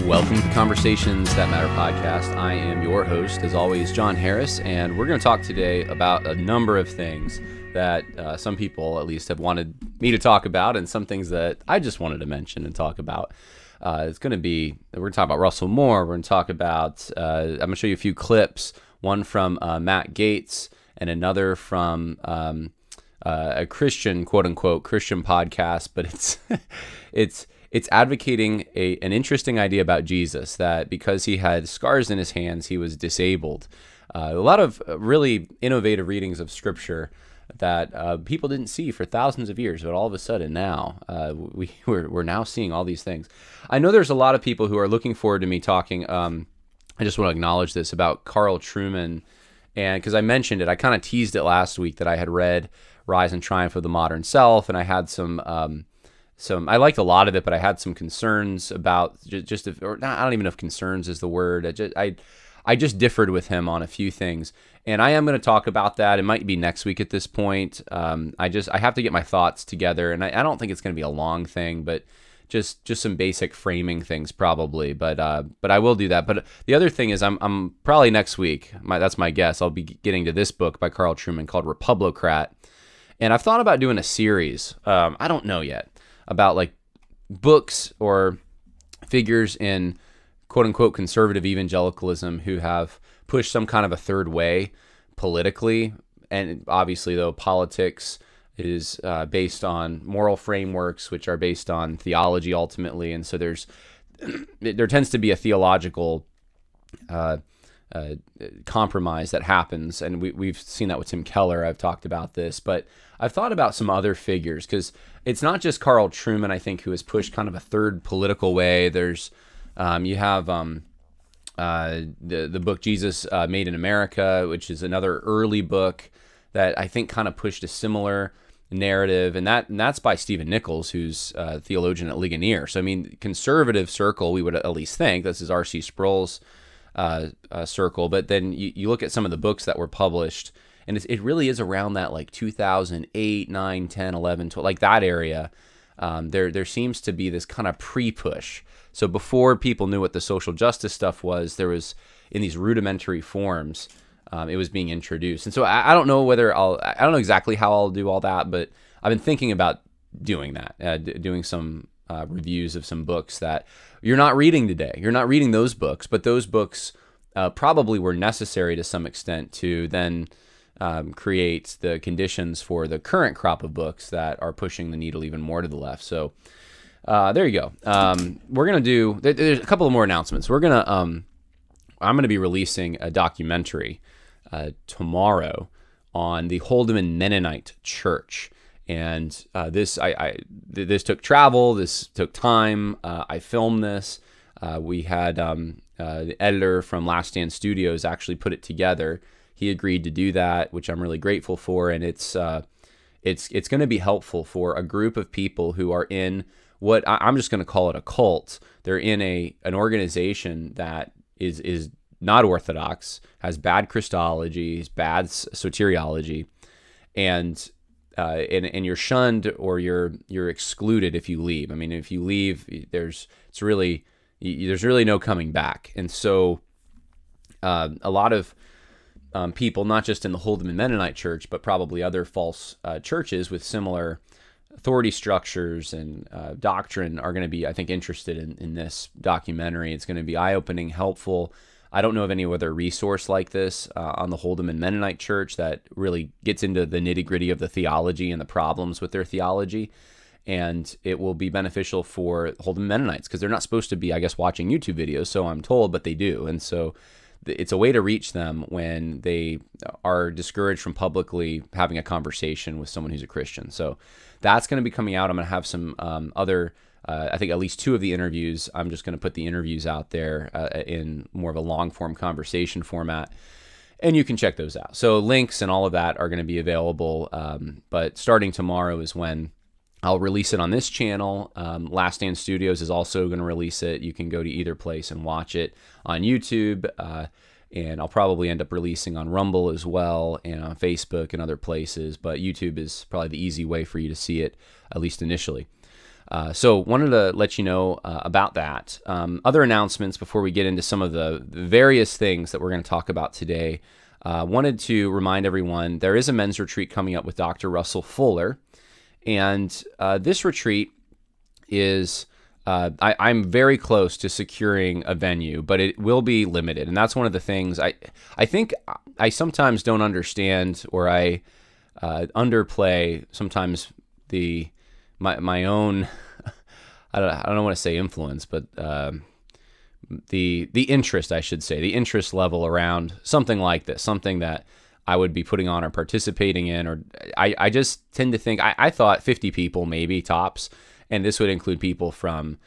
Welcome to the Conversations That Matter podcast. I am your host, as always, John Harris, and we're going to talk today about a number of things that some people, at least, have wanted me to talk about, and some things that I just wanted to mention and talk about. We're going to talk about Russell Moore. We're going to talk about, I'm going to show you a few clips, one from Matt Gaetz and another from a Christian, quote-unquote, Christian podcast, but it's advocating an interesting idea about Jesus, that because he had scars in his hands, he was disabled. A lot of really innovative readings of Scripture that people didn't see for thousands of years, but all of a sudden now we're now seeing all these things. I know there's a lot of people who are looking forward to me talking. I just want to acknowledge this about Carl Trueman, and because I mentioned it, I kind of teased it last week that I had read Rise and Triumph of the Modern Self, and I had some I liked a lot of it, but I had some concerns about I don't even know if concerns is the word. I just differed with him on a few things, and I am going to talk about that. It might be next week at this point. I have to get my thoughts together, and I don't think it's going to be a long thing, but just some basic framing things probably. But I will do that. But the other thing is, I'm probably next week. That's my guess. I'll be getting to this book by Carl Trueman called Republicrat, and I've thought about doing a series. I don't know yet, about like books or figures in quote-unquote conservative evangelicalism who have pushed some kind of a third way politically. And obviously, though, politics is based on moral frameworks, which are based on theology ultimately. And so there tends to be a theological compromise that happens. And we've seen that with Tim Keller. I've talked about this, but I've thought about some other figures, because it's not just Carl Trueman, I think, who has pushed kind of a third political way. There's you have the book Jesus Made in America, which is another early book that I think kind of pushed a similar narrative, and that's by Stephen Nichols, who's a theologian at Ligonier. So I mean, conservative circle, we would at least think this is R.C. Sproul's circle, but then you look at some of the books that were published, and it really is around that like 2008, 9, 10, 11, 12, like that area. There seems to be this kind of pre-push. So before people knew what the social justice stuff was, there was, in these rudimentary forms, it was being introduced. And so I don't know I don't know exactly how I'll do all that, but I've been thinking about doing that, doing some reviews of some books that you're not reading today. You're not reading those books, but those books probably were necessary to some extent to then create the conditions for the current crop of books that are pushing the needle even more to the left. So there you go. We're going to do, there's a couple of more announcements. I'm going to be releasing a documentary tomorrow on the Holdeman Mennonite Church. And this took travel, this took time. I filmed this. We had the editor from Last Stand Studios actually put it together. He agreed to do that, which I'm really grateful for, and it's going to be helpful for a group of people who are in what I'm just going to call it a cult. They're in an organization that is not orthodox, has bad Christology, bad soteriology, and you're shunned or you're excluded if you leave. I mean, if you leave, there's really no coming back. And so a lot of people, not just in the Holdeman Mennonite Church, but probably other false churches with similar authority structures and doctrine, are going to be, I think, interested in this documentary. It's going to be eye-opening, helpful. I don't know of any other resource like this on the Holdeman Mennonite Church that really gets into the nitty-gritty of the theology and the problems with their theology. And it will be beneficial for Holdeman Mennonites, because they're not supposed to be, I guess, watching YouTube videos, so I'm told, but they do. And so it's a way to reach them when they are discouraged from publicly having a conversation with someone who's a Christian. So that's going to be coming out. I'm going to have some other, I think at least 2 of the interviews. I'm just going to put the interviews out there in more of a long-form conversation format, and you can check those out. So links and all of that are going to be available, but starting tomorrow is when I'll release it on this channel. Last Stand Studios is also going to release it. You can go to either place and watch it on YouTube, and I'll probably end up releasing on Rumble as well, and on Facebook and other places, but YouTube is probably the easy way for you to see it, at least initially. So wanted to let you know about that. Other announcements before we get into some of the various things that we're going to talk about today. Wanted to remind everyone there is a men's retreat coming up with Dr. Russell Fuller. And this retreat is, I'm very close to securing a venue, but it will be limited. And that's one of the things I think I sometimes don't understand, or I underplay sometimes my own, I don't want to say influence, but the interest, I should say, the interest level around something like this, something that I would be putting on or participating in, or I just tend to think, I thought 50 people maybe tops, and this would include people from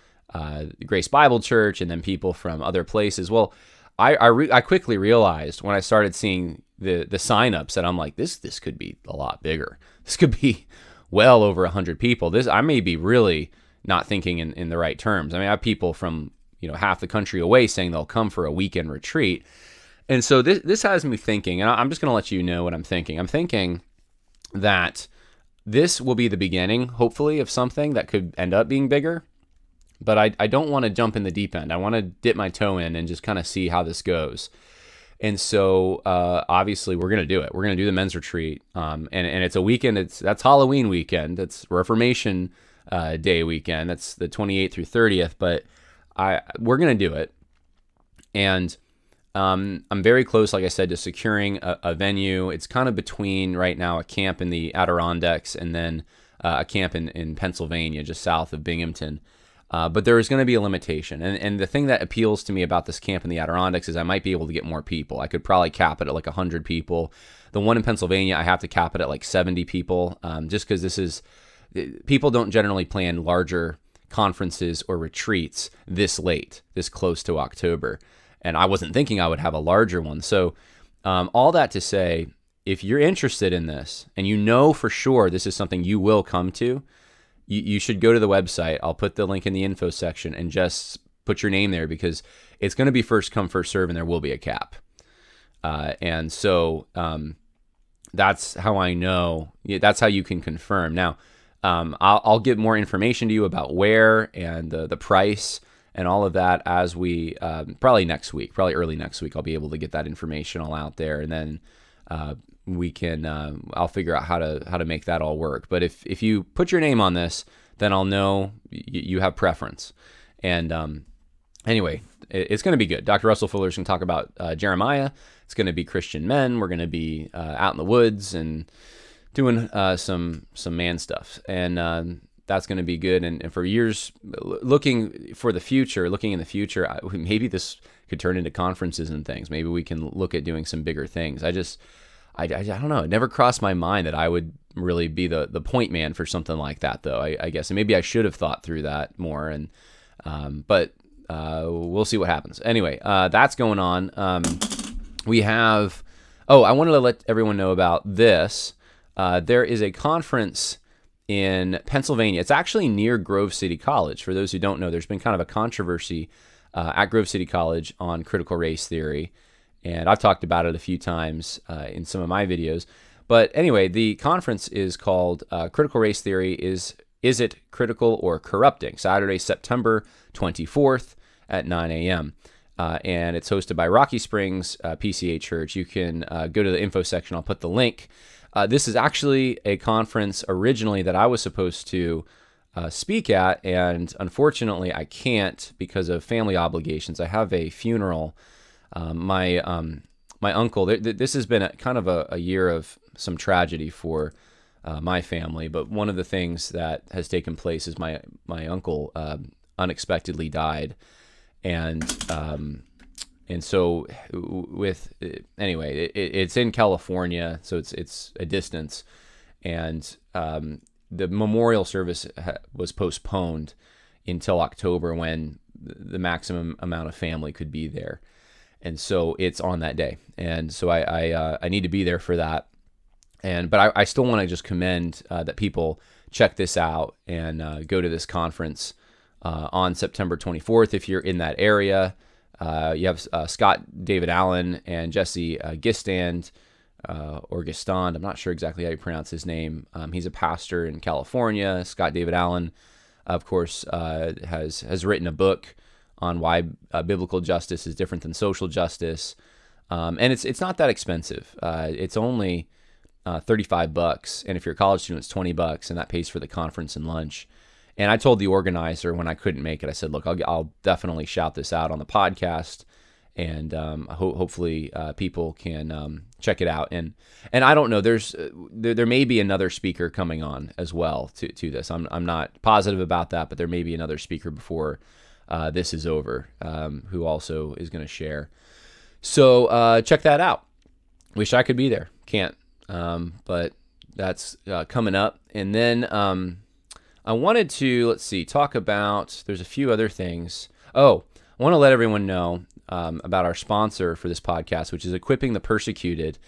Grace Bible Church and then people from other places. Well, I quickly realized when I started seeing the signups that I'm like, this could be a lot bigger. This could be well over 100 people. I may be really not thinking in the right terms. I mean, I have people from half the country away saying they'll come for a weekend retreat. And so this has me thinking, and I'm just going to let you know what I'm thinking. I'm thinking that this will be the beginning, hopefully, of something that could end up being bigger. But I don't want to jump in the deep end. I want to dip my toe in and just kind of see how this goes. And so obviously we're going to do it. We're going to do the men's retreat. And it's a weekend. That's Halloween weekend. That's Reformation Day weekend. That's the 28th through 30th. But we're going to do it. And I'm very close, like I said, to securing a venue. It's kind of between right now a camp in the Adirondacks and then a camp in Pennsylvania, just south of Binghamton. But there is going to be a limitation. And the thing that appeals to me about this camp in the Adirondacks is I might be able to get more people. I could probably cap it at like 100 people. The one in Pennsylvania, I have to cap it at like 70 people, just because people don't generally plan larger conferences or retreats this late, this close to October. And I wasn't thinking I would have a larger one. So all that to say, if you're interested in this and you know for sure this is something you will come to, you should go to the website. I'll put the link in the info section and just put your name there, because it's going to be first come, first serve, and there will be a cap. And so that's how I know. That's how you can confirm. Now, I'll get more information to you about where and the price and all of that as we probably early next week. I'll be able to get that information all out there, and then we can I'll figure out how to make that all work. But if you put your name on this, then I'll know you have preference. And anyway, it's going to be good. Dr. Russell Fuller's going to talk about Jeremiah. It's going to be Christian men. We're going to be out in the woods and doing some man stuff, and that's going to be good. And for years, looking in the future, maybe this could turn into conferences and things. Maybe we can look at doing some bigger things. I don't know. It never crossed my mind that I would really be the point man for something like that, though. I guess, and maybe I should have thought through that more. And but we'll see what happens. Anyway, that's going on. We have. Oh, I wanted to let everyone know about this. There is a conference in Pennsylvania. It's actually near Grove City College. For those who don't know, there's been kind of a controversy at Grove City College on critical race theory, and I've talked about it a few times in some of my videos. But anyway, the conference is called Critical Race Theory, Is It Critical or Corrupting? Saturday, September 24th at 9 a.m. And it's hosted by Rocky Springs PCA Church. You can go to the info section. I'll put the link. This is actually a conference originally that I was supposed to speak at, and unfortunately I can't because of family obligations. I have a funeral. My uncle, this has been kind of a year of some tragedy for my family, but one of the things that has taken place is my uncle unexpectedly died, and so it's in California, so it's a distance, and the memorial service was postponed until October, when the maximum amount of family could be there. And so it's on that day. And so I need to be there for that. But I still want to just commend that people check this out and go to this conference on September 24th if you're in that area. You have Scott David Allen and Jesse Gistand, or I'm not sure exactly how you pronounce his name. He's a pastor in California. Scott David Allen of course, has written a book on why biblical justice is different than social justice, and it's not that expensive. It's only $35, and if you're a college student, it's $20, and that pays for the conference and lunch. And I told the organizer when I couldn't make it, I said, look, I'll definitely shout this out on the podcast, and hopefully people can check it out. And I don't know, there may be another speaker coming on as well to this. I'm not positive about that, but there may be another speaker before this is over who also is going to share. So check that out. Wish I could be there. Can't. But that's coming up. And then I wanted to, let's see, talk about, there's a few other things. Oh, I want to let everyone know about our sponsor for this podcast, which is Equipping the Persecuted,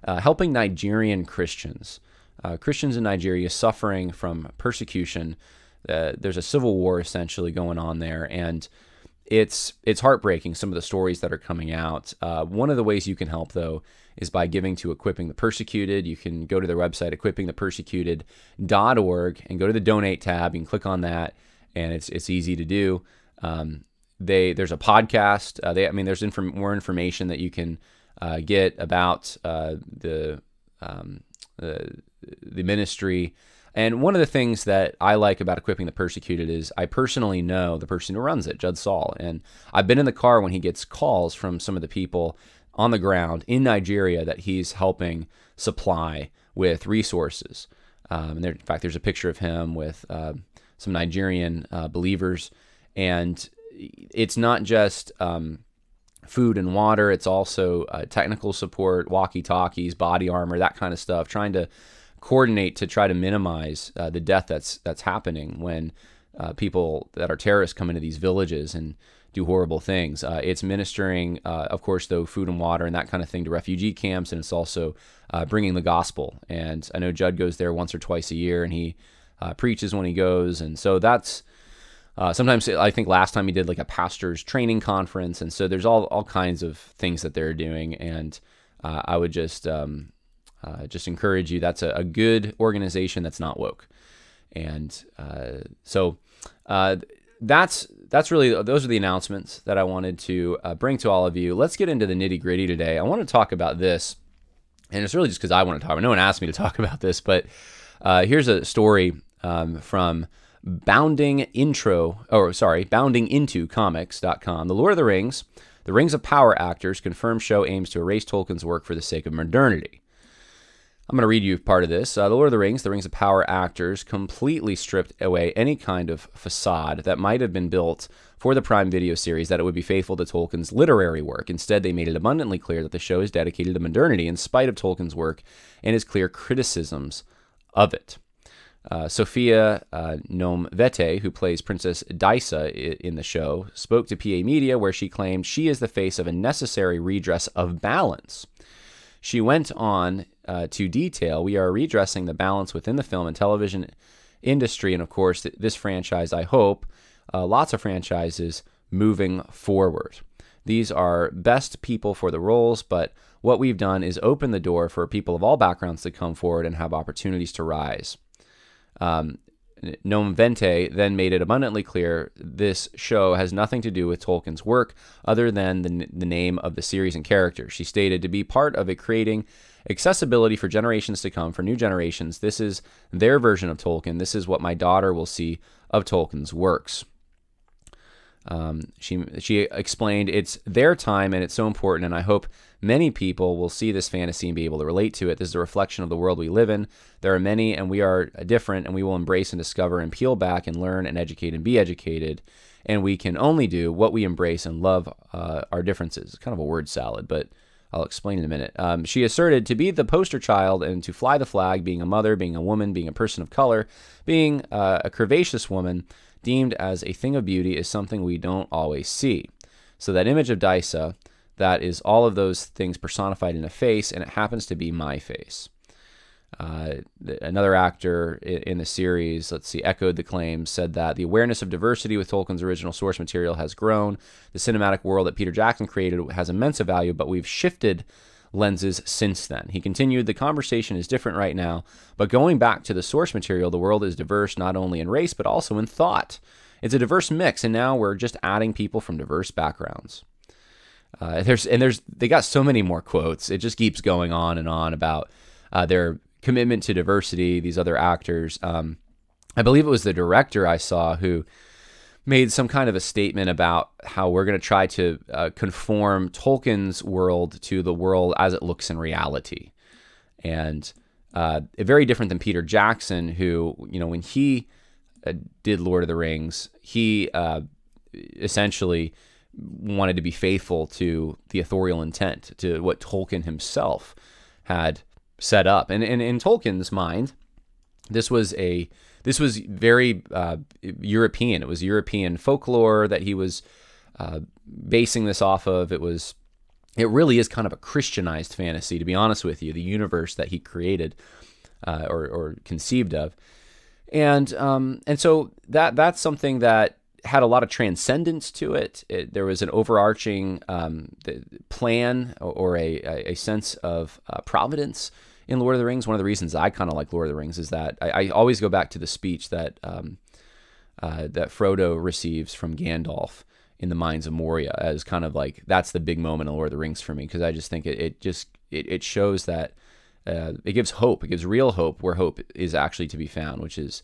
helping Nigerian Christians. Christians in Nigeria suffering from persecution. There's a civil war essentially going on there, and it's heartbreaking, some of the stories that are coming out. One of the ways you can help, though, is by giving to Equipping the Persecuted. You can go to their website, equippingthepersecuted.org, and go to the Donate tab. You can click on that, and it's easy to do. There's a podcast. There's more information that you can get about the ministry. And one of the things that I like about Equipping the Persecuted is I personally know the person who runs it, Judd Saul, and I've been in the car when he gets calls from some of the people on the ground in Nigeria that he's helping supply with resources. In fact, there's a picture of him with some Nigerian believers, and it's not just food and water, it's also technical support, walkie-talkies, body armor, that kind of stuff, trying to coordinate to try to minimize the death that's happening when people that are terrorists come into these villages and do horrible things. It's ministering, of course, though, food and water and that kind of thing to refugee camps, and it's also bringing the gospel. And I know Judd goes there once or twice a year, and he preaches when he goes, and so that's sometimes, I think last time he did like a pastor's training conference, and so there's all kinds of things that they're doing, and I would just encourage you. That's a good organization that's not woke, and so that's really, those are the announcements that I wanted to bring to all of you. Let's get into the nitty gritty today. I want to talk about this, and it's really just because I want to talk. No one asked me to talk about this, but here's a story from boundingintocomics.com. The Lord of the Rings of Power actors confirmed show aims to erase Tolkien's work for the sake of modernity. I'm going to read you part of this. The Lord of the Rings of Power actors completely stripped away any kind of facade that might have been built for the Prime Video series that it would be faithful to Tolkien's literary work. Instead, they made it abundantly clear that the show is dedicated to modernity in spite of Tolkien's work and his clear criticisms of it. Sophia Nomvete, who plays Princess Daisa in the show, spoke to PA Media, where she claimed she is the face of a necessary redress of balance. She went on to detail, we are redressing the balance within the film and television industry, and of course, this franchise, I hope, lots of franchises moving forward. These are best people for the roles, but what we've done is open the door for people of all backgrounds to come forward and have opportunities to rise. Nomvente then made it abundantly clear this show has nothing to do with Tolkien's work other than the name of the series and characters. She stated, to be part of it creating accessibility for generations to come, for new generations, this is their version of Tolkien. This is what my daughter will see of Tolkien's works. She explained, it's their time and it's so important, and I hope many people will see this fantasy and be able to relate to it. This is a reflection of the world we live in. There are many, and we are different, and we will embrace and discover and peel back and learn and educate and be educated, and we can only do what we embrace and love our differences. It's kind of a word salad, but I'll explain in a minute. She asserted, to be the poster child and to fly the flag, being a mother, being a woman, being a person of color, being a curvaceous woman, deemed as a thing of beauty, is something we don't always see. So that image of Daisa, that is all of those things personified in a face, and it happens to be my face. Another actor in the series, echoed the claims, said that the awareness of diversity with Tolkien's original source material has grown. The cinematic world that Peter Jackson created has immense value, but we've shifted lenses since then. He continued, the conversation is different right now, but going back to the source material, the world is diverse not only in race, but also in thought. It's a diverse mix, and now we're just adding people from diverse backgrounds. They got so many more quotes. It just keeps going on and on about their commitment to diversity, these other actors. I believe it was the director I saw who made some kind of a statement about how we're going to try to conform Tolkien's world to the world as it looks in reality. And very different than Peter Jackson, who, when he did Lord of the Rings, he essentially wanted to be faithful to the authorial intent, to what Tolkien himself had set up. And in Tolkien's mind, this was very European. It was European folklore that he was basing this off of. It really is kind of a Christianized fantasy, to be honest with you, the universe that he created or conceived of. And so that's something that had a lot of transcendence to it. There was an overarching plan or a sense of providence in Lord of the Rings. One of the reasons I kind of like Lord of the Rings is that I always go back to the speech that that Frodo receives from Gandalf in the Mines of Moria as kind of like, that's the big moment in Lord of the Rings for me, because I just think it shows that it gives hope. It gives real hope where hope is actually to be found, which is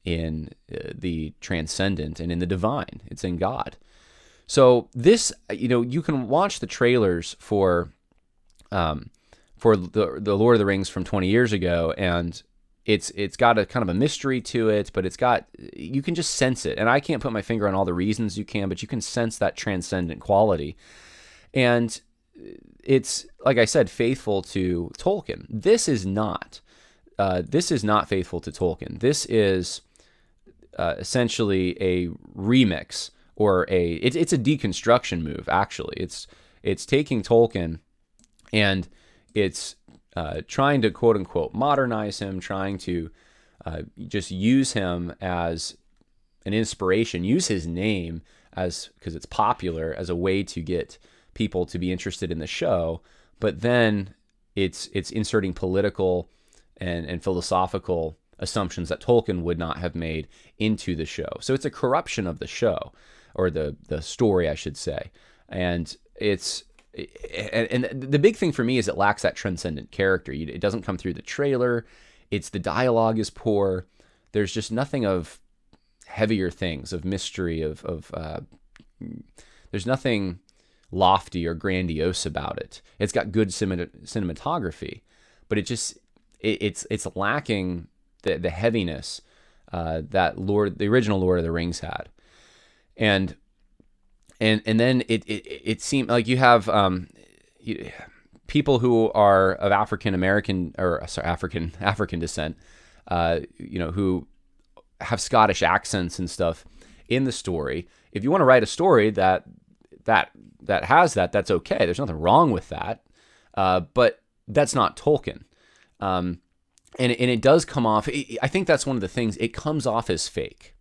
in the transcendent and in the divine. It's in God. So this, you can watch the trailers for the Lord of the Rings from 20 years ago, and it's got a kind of a mystery to it, but you can just sense it. And I can't put my finger on all the reasons you can, but you can sense that transcendent quality. And it's, like I said, faithful to Tolkien. This is not faithful to Tolkien. This is essentially a remix, or it's a deconstruction move, actually. It's taking Tolkien and it's trying to, quote unquote, modernize him, trying to just use him as an inspiration, use his name because it's popular, as a way to get people to be interested in the show. But then it's inserting political and philosophical assumptions that Tolkien would not have made into the show. So it's a corruption of the show, or the story, I should say. And the big thing for me is it lacks that transcendent character. It doesn't come through the trailer. The dialogue is poor. There's just nothing of heavier things, of mystery, there's nothing lofty or grandiose about it. It's got good cinematography, but it's lacking the heaviness that the original Lord of the Rings had. And then it seemed like you have people who are of African descent, who have Scottish accents and stuff in the story. If you want to write a story that has that, that's okay. There's nothing wrong with that. But that's not Tolkien. And it does come off. I think that's one of the things. It comes off as fake.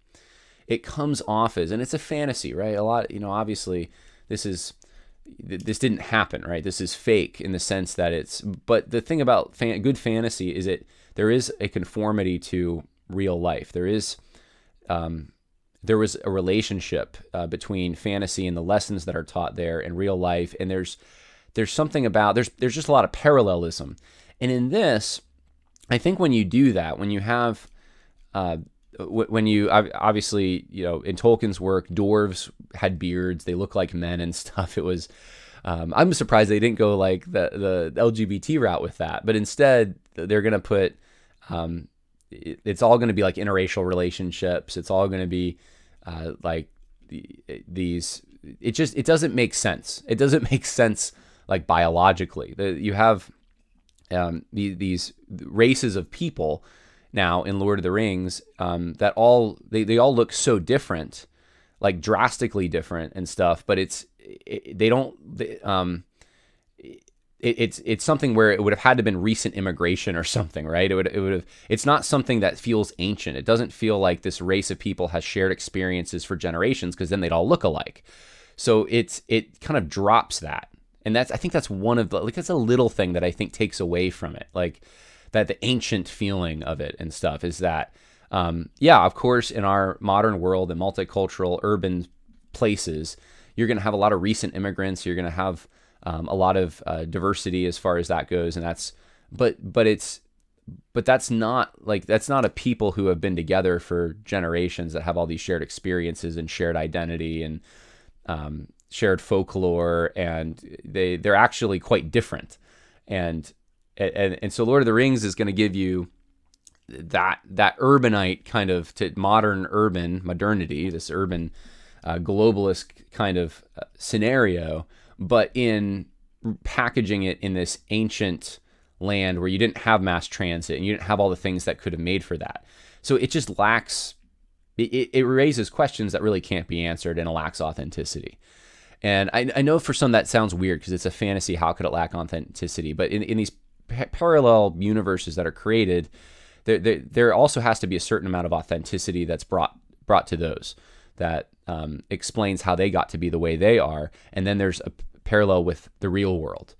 It comes off as, and it's a fantasy, right? A lot, obviously this didn't happen, right? This is fake in the sense that but the thing about good fantasy is there is a conformity to real life. There was a relationship between fantasy and the lessons that are taught there in real life. And there's something about, there's just a lot of parallelism. And in this, I think when you do that, when you have, when you obviously, in Tolkien's work, dwarves had beards, they look like men and stuff. It was, I'm surprised they didn't go like the LGBT route with that, but instead they're going to put, it's all going to be like interracial relationships. It's all going to be like these, it doesn't make sense. It doesn't make sense like biologically. You have these races of people now in Lord of the Rings that they all look so different, like drastically different and stuff, but it's something where it would have had to have been recent immigration or something, right? It's not something that feels ancient. It doesn't feel like this race of people has shared experiences for generations, because then they'd all look alike. So it kind of drops that. And I think that's one of the, like, that's a little thing that I think takes away from it. Like that the ancient feeling of it and stuff is that, yeah, of course, in our modern world and multicultural urban places, you're going to have a lot of recent immigrants. You're going to have a lot of diversity as far as that goes. And that's not a people who have been together for generations that have all these shared experiences and shared identity and shared folklore, and they're actually quite different. And so Lord of the Rings is going to give you that urbanite kind of to modern urban modernity, this urban globalist kind of scenario, but in packaging it in this ancient land where you didn't have mass transit and you didn't have all the things that could have made for that. So it just lacks, it raises questions that really can't be answered, and it lacks authenticity. And I know for some that sounds weird because it's a fantasy. How could it lack authenticity? But in these parallel universes that are created, there also has to be a certain amount of authenticity that's brought to those that explains how they got to be the way they are. And then there's a parallel with the real world.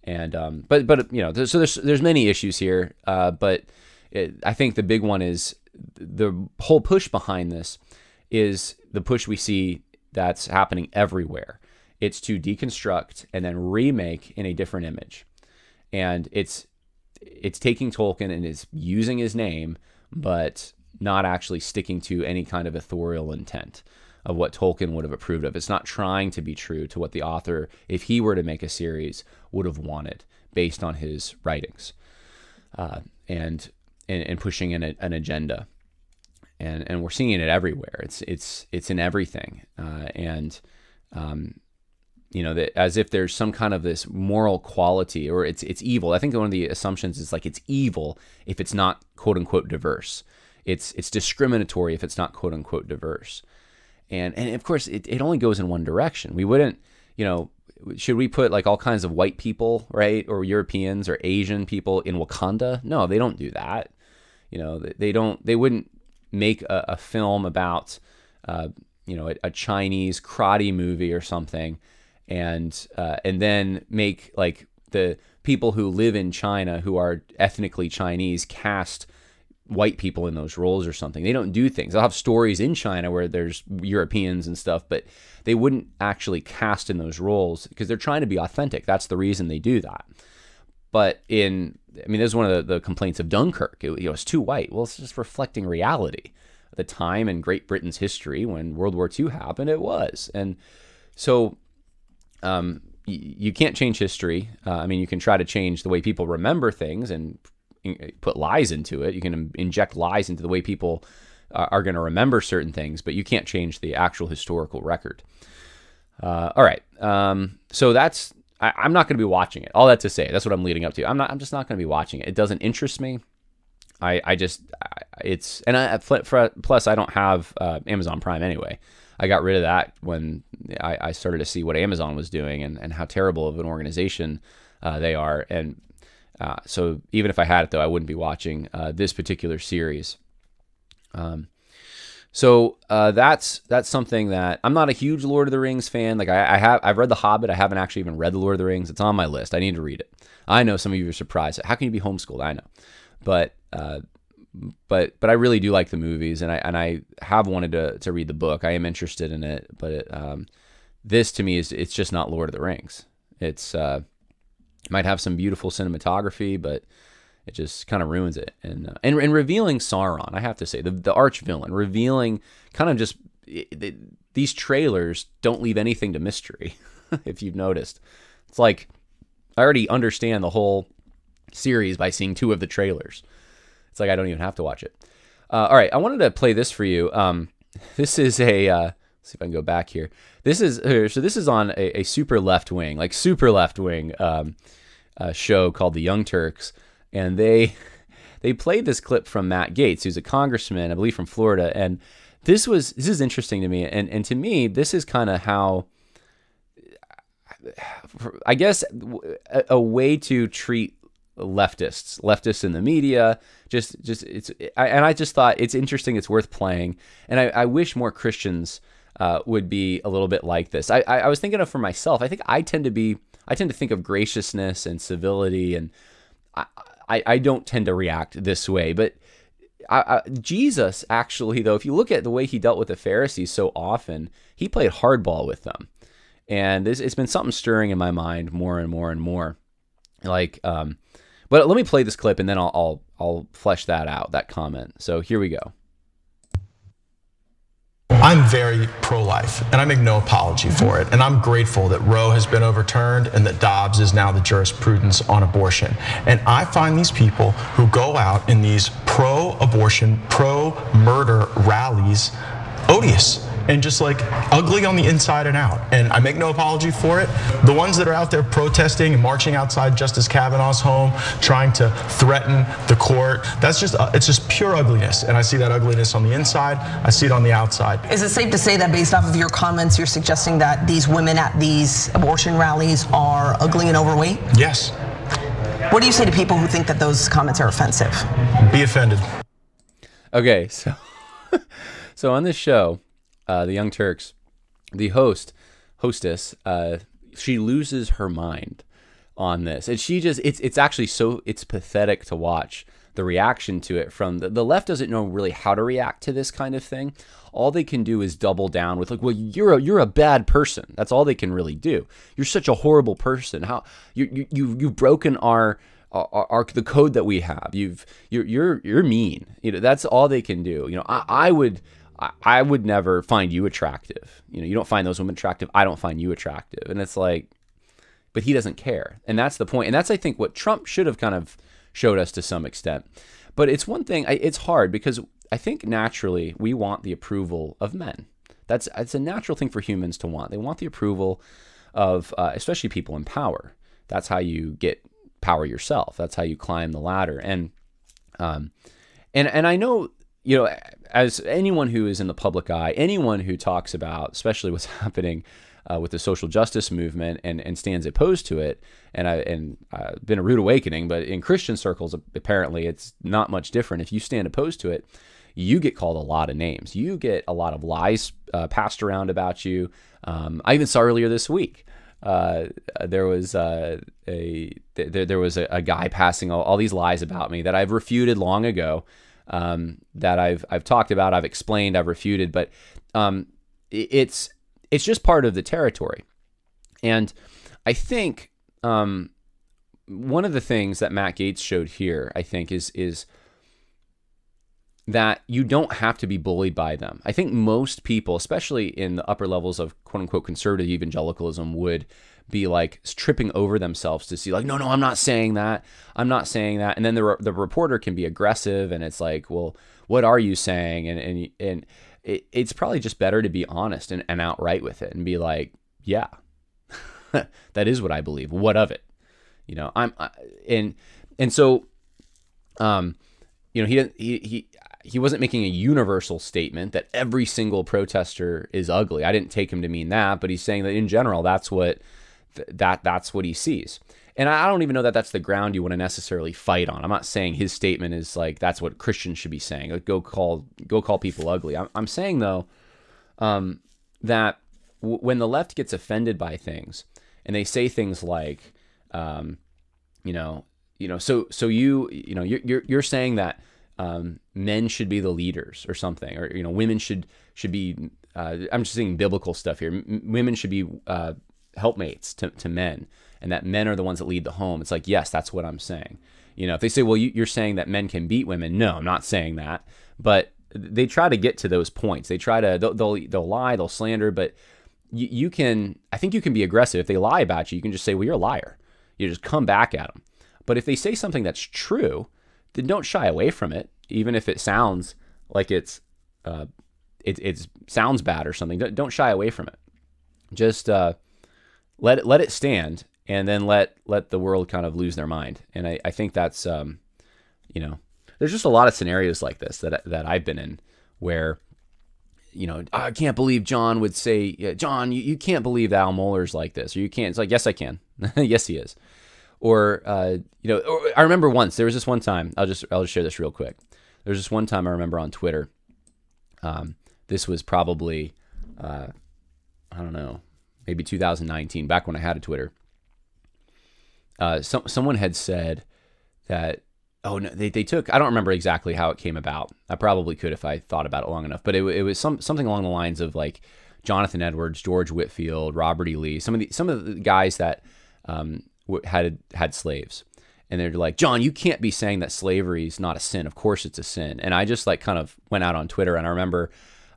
And but you know, so there's many issues here. But I think the big one is the whole push behind this is the push we see that's happening everywhere. It's to deconstruct and then remake in a different image. And it's taking Tolkien and is using his name, but not actually sticking to any kind of authorial intent of what Tolkien would have approved of. It's not trying to be true to what the author, if he were to make a series, would have wanted based on his writings, and pushing in an agenda. And we're seeing it everywhere. It's in everything. You know, that as if there's some kind of this moral quality, or it's evil. I think one of the assumptions is like it's evil if it's not quote unquote diverse. It's discriminatory if it's not quote unquote diverse. And of course it only goes in one direction. We wouldn't, you know, should we put like all kinds of white people, right, or Europeans or Asian people in Wakanda? No, they don't do that. You know, they wouldn't make a film about you know, a Chinese karate movie or something, and then make like the people who live in China who are ethnically Chinese cast white people in those roles or something. They don't do things. They'll have stories in China where there's Europeans and stuff, but they wouldn't actually cast in those roles because they're trying to be authentic. That's the reason they do that. But I mean, this is one of the complaints of Dunkirk. It's too white. Well, it's just reflecting reality. At the time in Great Britain's history when World War II happened, it was. And so you can't change history. I mean, you can try to change the way people remember things and put lies into it. You can inject lies into the way people are going to remember certain things, but you can't change the actual historical record. All right. So that's, I'm not going to be watching it. All that to say, that's what I'm leading up to. I'm just not going to be watching it. It doesn't interest me. Plus I don't have Amazon Prime anyway. I got rid of that when I started to see what Amazon was doing and how terrible of an organization they are. And so even if I had it, though, I wouldn't be watching this particular series. So that's something that I'm not a huge Lord of the Rings fan. Like I've read The Hobbit. I haven't actually even read The Lord of the Rings. It's on my list. I need to read it. I know some of you are surprised. How can you be homeschooled? I know, but I really do like the movies, and I have wanted to read the book. I am interested in it, but this to me it's just not Lord of the Rings. It's might have some beautiful cinematography, but it just kind of ruins it. And revealing Sauron, I have to say, the arch villain, revealing kind of just these trailers don't leave anything to mystery. If you've noticed, it's like I already understand the whole series by seeing 2 of the trailers. It's like I don't even have to watch it. All right, I wanted to play this for you. This is a let's see if I can go back here. This is on a super left wing show called the Young Turks, and they played this clip from Matt Gaetz, who's a congressman, I believe, from Florida. And this is interesting to me, and to me, this is kind of how, I guess, a way to treat leftists in the media. I just thought it's interesting. It's worth playing, and I wish more Christians would be a little bit like this. I was thinking of for myself. I think I tend to be I tend to think of graciousness and civility, and I don't tend to react this way. But Jesus, actually, though, if you look at the way he dealt with the Pharisees so often, he played hardball with them. And it's been something stirring in my mind more and more and more. Like, but let me play this clip, and then I'll flesh that out, that comment. So here we go. I'm very pro-life, and I make no apology for it. And I'm grateful that Roe has been overturned and that Dobbs is now the jurisprudence on abortion. And I find these people who go out in these pro-abortion, pro-murder rallies odious and just like ugly on the inside and out. And I make no apology for it. The ones that are out there protesting and marching outside Justice Kavanaugh's home, trying to threaten the court, that's just, it's just pure ugliness. And I see that ugliness on the inside, I see it on the outside. Is it safe to say that based off of your comments, you're suggesting that these women at these abortion rallies are ugly and overweight? Yes. What do you say to people who think that those comments are offensive? Be offended. Okay, so on this show, the Young Turks, the hostess, she loses her mind on this. And she just, it's actually so, it's pathetic to watch the reaction to it from the left. Doesn't know really how to react to this kind of thing. All they can do is double down with like, well, you're a bad person. That's all they can really do. You're such a horrible person. How you've broken the code that we have. You're mean. You know, that's all they can do. You know, I would never find you attractive. You know, you don't find those women attractive. I don't find you attractive. And it's like, but he doesn't care. And that's the point. And that's, I think, what Trump should have kind of showed us to some extent. But it's one thing, it's hard because I think naturally we want the approval of men. It's a natural thing for humans to want. They want the approval of, especially people in power. That's how you get power yourself. That's how you climb the ladder. And I know, you know, as anyone who is in the public eye, anyone who talks about, especially what's happening with the social justice movement and stands opposed to it, and been a rude awakening, but in Christian circles, apparently it's not much different. If you stand opposed to it, you get called a lot of names. You get a lot of lies passed around about you. I even saw earlier this week, there was a guy passing all these lies about me that I've refuted long ago. That I've talked about, I've explained, I've refuted, but it's just part of the territory. And I think one of the things that Matt Gaetz showed here, I think, is that you don't have to be bullied by them. I think most people, especially in the upper levels of quote unquote conservative evangelicalism, would be like tripping over themselves to see like, no, I'm not saying that. I'm not saying that. And then the reporter can be aggressive and it's like, well, what are you saying? And it's probably just better to be honest and outright with it and be like, yeah, that is what I believe. What of it? You know, so, you know, he wasn't making a universal statement that every single protester is ugly. I didn't take him to mean that, but he's saying that in general, that's what he sees. And I don't even know that that's the ground you want to necessarily fight on. I'm not saying his statement is like, that's what Christians should be saying. Like, go call people ugly. I'm saying though, that when the left gets offended by things and they say things like, you're saying that, men should be the leaders or something, or, you know, women should be, I'm just saying biblical stuff here. Women should be, helpmates to men, and that men are the ones that lead the home. It's like, yes, that's what I'm saying. You know, if they say, well, you're saying that men can beat women. No, I'm not saying that. But they try to get to those points. They try to, they'll lie, they'll slander, but you can, I think you can be aggressive. If they lie about you, you can just say, well, you're a liar. You just come back at them. But if they say something that's true, then don't shy away from it, even if it sounds like it sounds bad or something. Don't shy away from it. Just let it stand, and then let the world kind of lose their mind. And I think that's you know, there's just a lot of scenarios like this that I've been in where, you know, I can't believe John would say, yeah, John, you can't believe that Al Mohler's like this, or you can't. It's like, yes, I can. Yes, he is. Or you know, or I remember once there was this one time. I'll just share this real quick. There was this one time I remember on Twitter. This was probably I don't know, maybe 2019, back when I had a Twitter. someone had said that, oh no, they took, I don't remember exactly how it came about. I probably could if I thought about it long enough, but it was something along the lines of like Jonathan Edwards, George Whitefield, Robert E. Lee, some of the guys that had slaves. And they're like, John, you can't be saying that slavery is not a sin. Of course it's a sin. And I just like kind of went out on Twitter, and I remember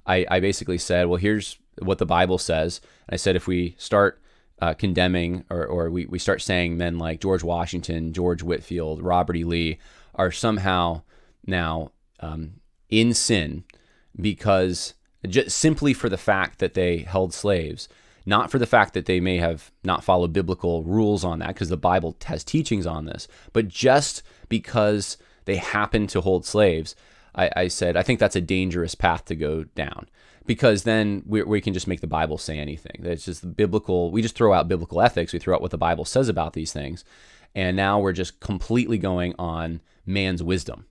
I basically said, well, here's what the Bible says. And I said, if we start condemning or we start saying men like George Washington, George Whitefield, Robert E. Lee are somehow now in sin because just simply for the fact that they held slaves, not for the fact that they may have not followed biblical rules on that, because the Bible has teachings on this, but just because they happen to hold slaves, I said, I think that's a dangerous path to go down, because then we can just make the Bible say anything. That's just the biblical. We just throw out biblical ethics. We throw out what the Bible says about these things. And now we're just completely going on man's wisdom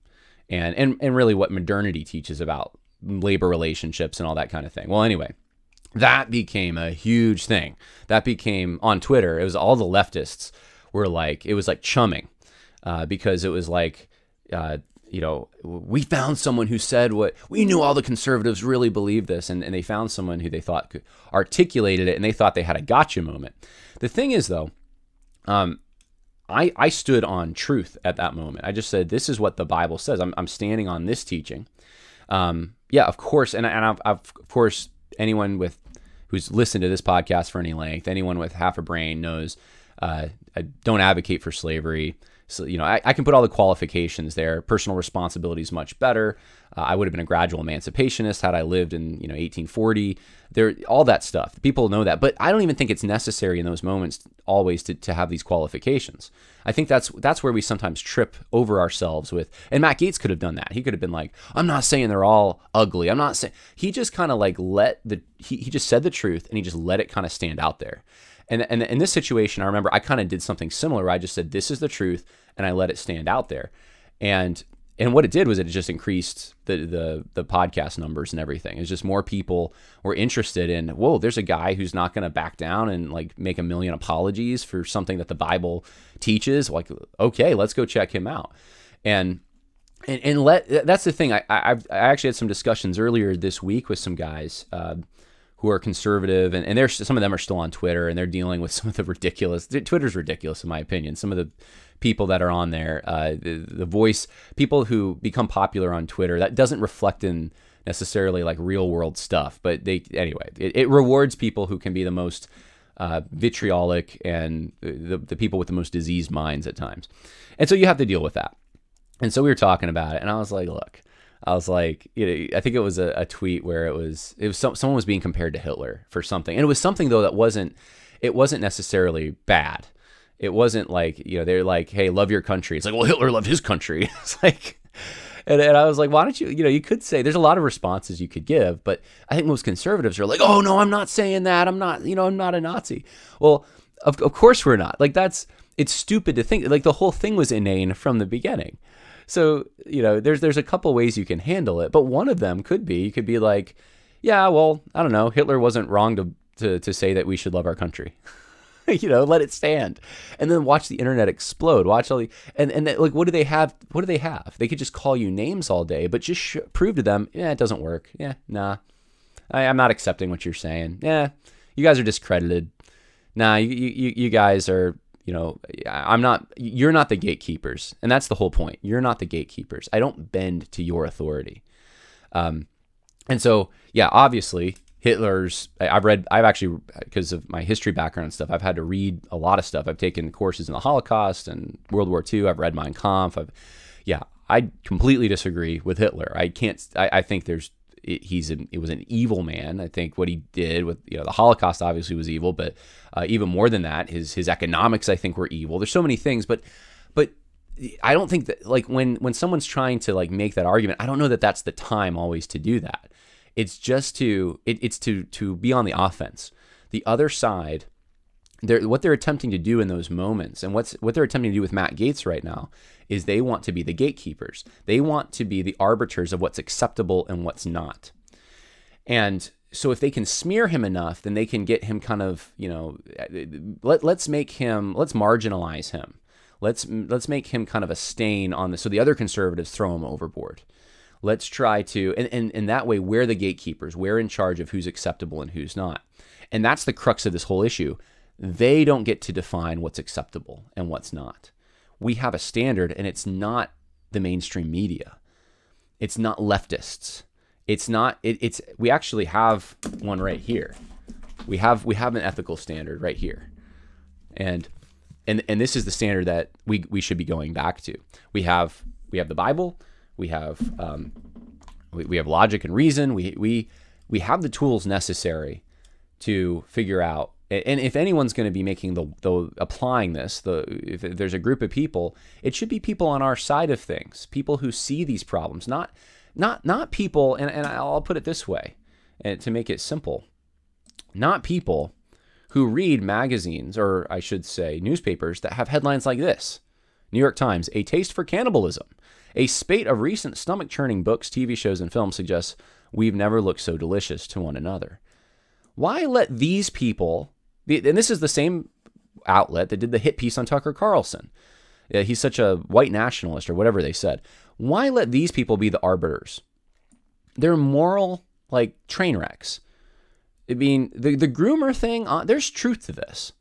and really what modernity teaches about labor relationships and all that kind of thing. Well, anyway, that became a huge thing. That became on Twitter. It was all the leftists were like, it was like chumming because it was like, we found someone who said what we knew all the conservatives really believe this. And they found someone who they thought articulated it, and they thought they had a gotcha moment. The thing is, though, I stood on truth at that moment. I just said, this is what the Bible says. I'm standing on this teaching. Yeah, of course. And of course, anyone who's listened to this podcast for any length, anyone with half a brain knows I don't advocate for slavery. So, I can put all the qualifications there. Personal responsibility is much better. I would have been a gradual emancipationist had I lived in 1840. There, all that stuff. People know that, but I don't even think it's necessary in those moments always to have these qualifications. I think that's where we sometimes trip over ourselves with. And Matt Gaetz could have done that. He could have been like, I'm not saying they're all ugly. I'm not saying. He just kind of like he just said the truth, and he just let it kind of stand out there. And in this situation, I remember I kind of did something similar. I just said, this is the truth, and I let it stand out there. And what it did was it just increased the podcast numbers and everything. It's just more people were interested in, whoa, there's a guy who's not going to back down and like make a million apologies for something that the Bible teaches. Like, okay, let's go check him out. And that's the thing. I actually had some discussions earlier this week with some guys who are conservative, and some of them are still on Twitter, and they're dealing with some of the ridiculous. Twitter's ridiculous in my opinion. Some of the people that are on there, the voice, people who become popular on Twitter, that doesn't reflect in necessarily like real world stuff, but it rewards people who can be the most vitriolic and the people with the most diseased minds at times. And so you have to deal with that. And so we were talking about it, and I was like, look, I think it was a tweet where someone was being compared to Hitler for something. And it was something though that wasn't necessarily bad. It wasn't like, they're like, hey, love your country. It's like, well, Hitler loved his country. It's like, and I was like, why don't you, you could say, there's a lot of responses you could give, but I think most conservatives are like, oh no, I'm not saying that. I'm not a Nazi. Well, of course we're not. Like it's stupid to think like the whole thing was inane from the beginning. So, there's a couple ways you can handle it, but one of them could be, you could be like, yeah, well, I don't know, Hitler wasn't wrong to say that we should love our country. Let it stand. And then watch the internet explode. Watch all like, what do they have? What do they have? They could just call you names all day, but just prove to them, yeah, it doesn't work. Yeah, nah, I'm not accepting what you're saying. Yeah, you guys are discredited. Nah, you guys are, you're not the gatekeepers. And that's the whole point. You're not the gatekeepers. I don't bend to your authority. And so, yeah, obviously I've actually, because of my history background and stuff, I've had to read a lot of stuff. I've taken courses in the Holocaust and World War II. I've read Mein Kampf. I completely disagree with Hitler. I think it was an evil man. I think what he did with, the Holocaust obviously was evil, but even more than that, his economics, I think, were evil. There's so many things, but I don't think that, like, when someone's trying to like make that argument, I don't know that that's the time always to do that. It's just to be on the offense. The other side, what they're attempting to do in those moments, and what they're attempting to do with Matt Gaetz right now, is they want to be the gatekeepers. They want to be the arbiters of what's acceptable and what's not. And so if they can smear him enough, then they can get him kind of, let's marginalize him. Let's make him kind of a stain on this, so the other conservatives throw him overboard. Let's try to, and that way we're the gatekeepers. We're in charge of who's acceptable and who's not. And that's the crux of this whole issue. They don't get to define what's acceptable and what's not. We have a standard, and it's not the mainstream media. It's not leftists. It's not, we actually have one right here. We have an ethical standard right here. And this is the standard that we should be going back to. We have the Bible. We have logic and reason. We have the tools necessary to figure out. And if anyone's going to be making applying this, if there's a group of people, it should be people on our side of things, people who see these problems, not people. And I'll put it this way, and to make it simple, not people who read magazines, or I should say newspapers, that have headlines like this: New York Times, a taste for cannibalism. A spate of recent stomach-churning books, TV shows, and films suggests we've never looked so delicious to one another. Why let these people, and this is the same outlet that did the hit piece on Tucker Carlson. He's such a white nationalist, or whatever they said. Why let these people be the arbiters? They're moral, like, train wrecks. I mean, the groomer thing, there's truth to this.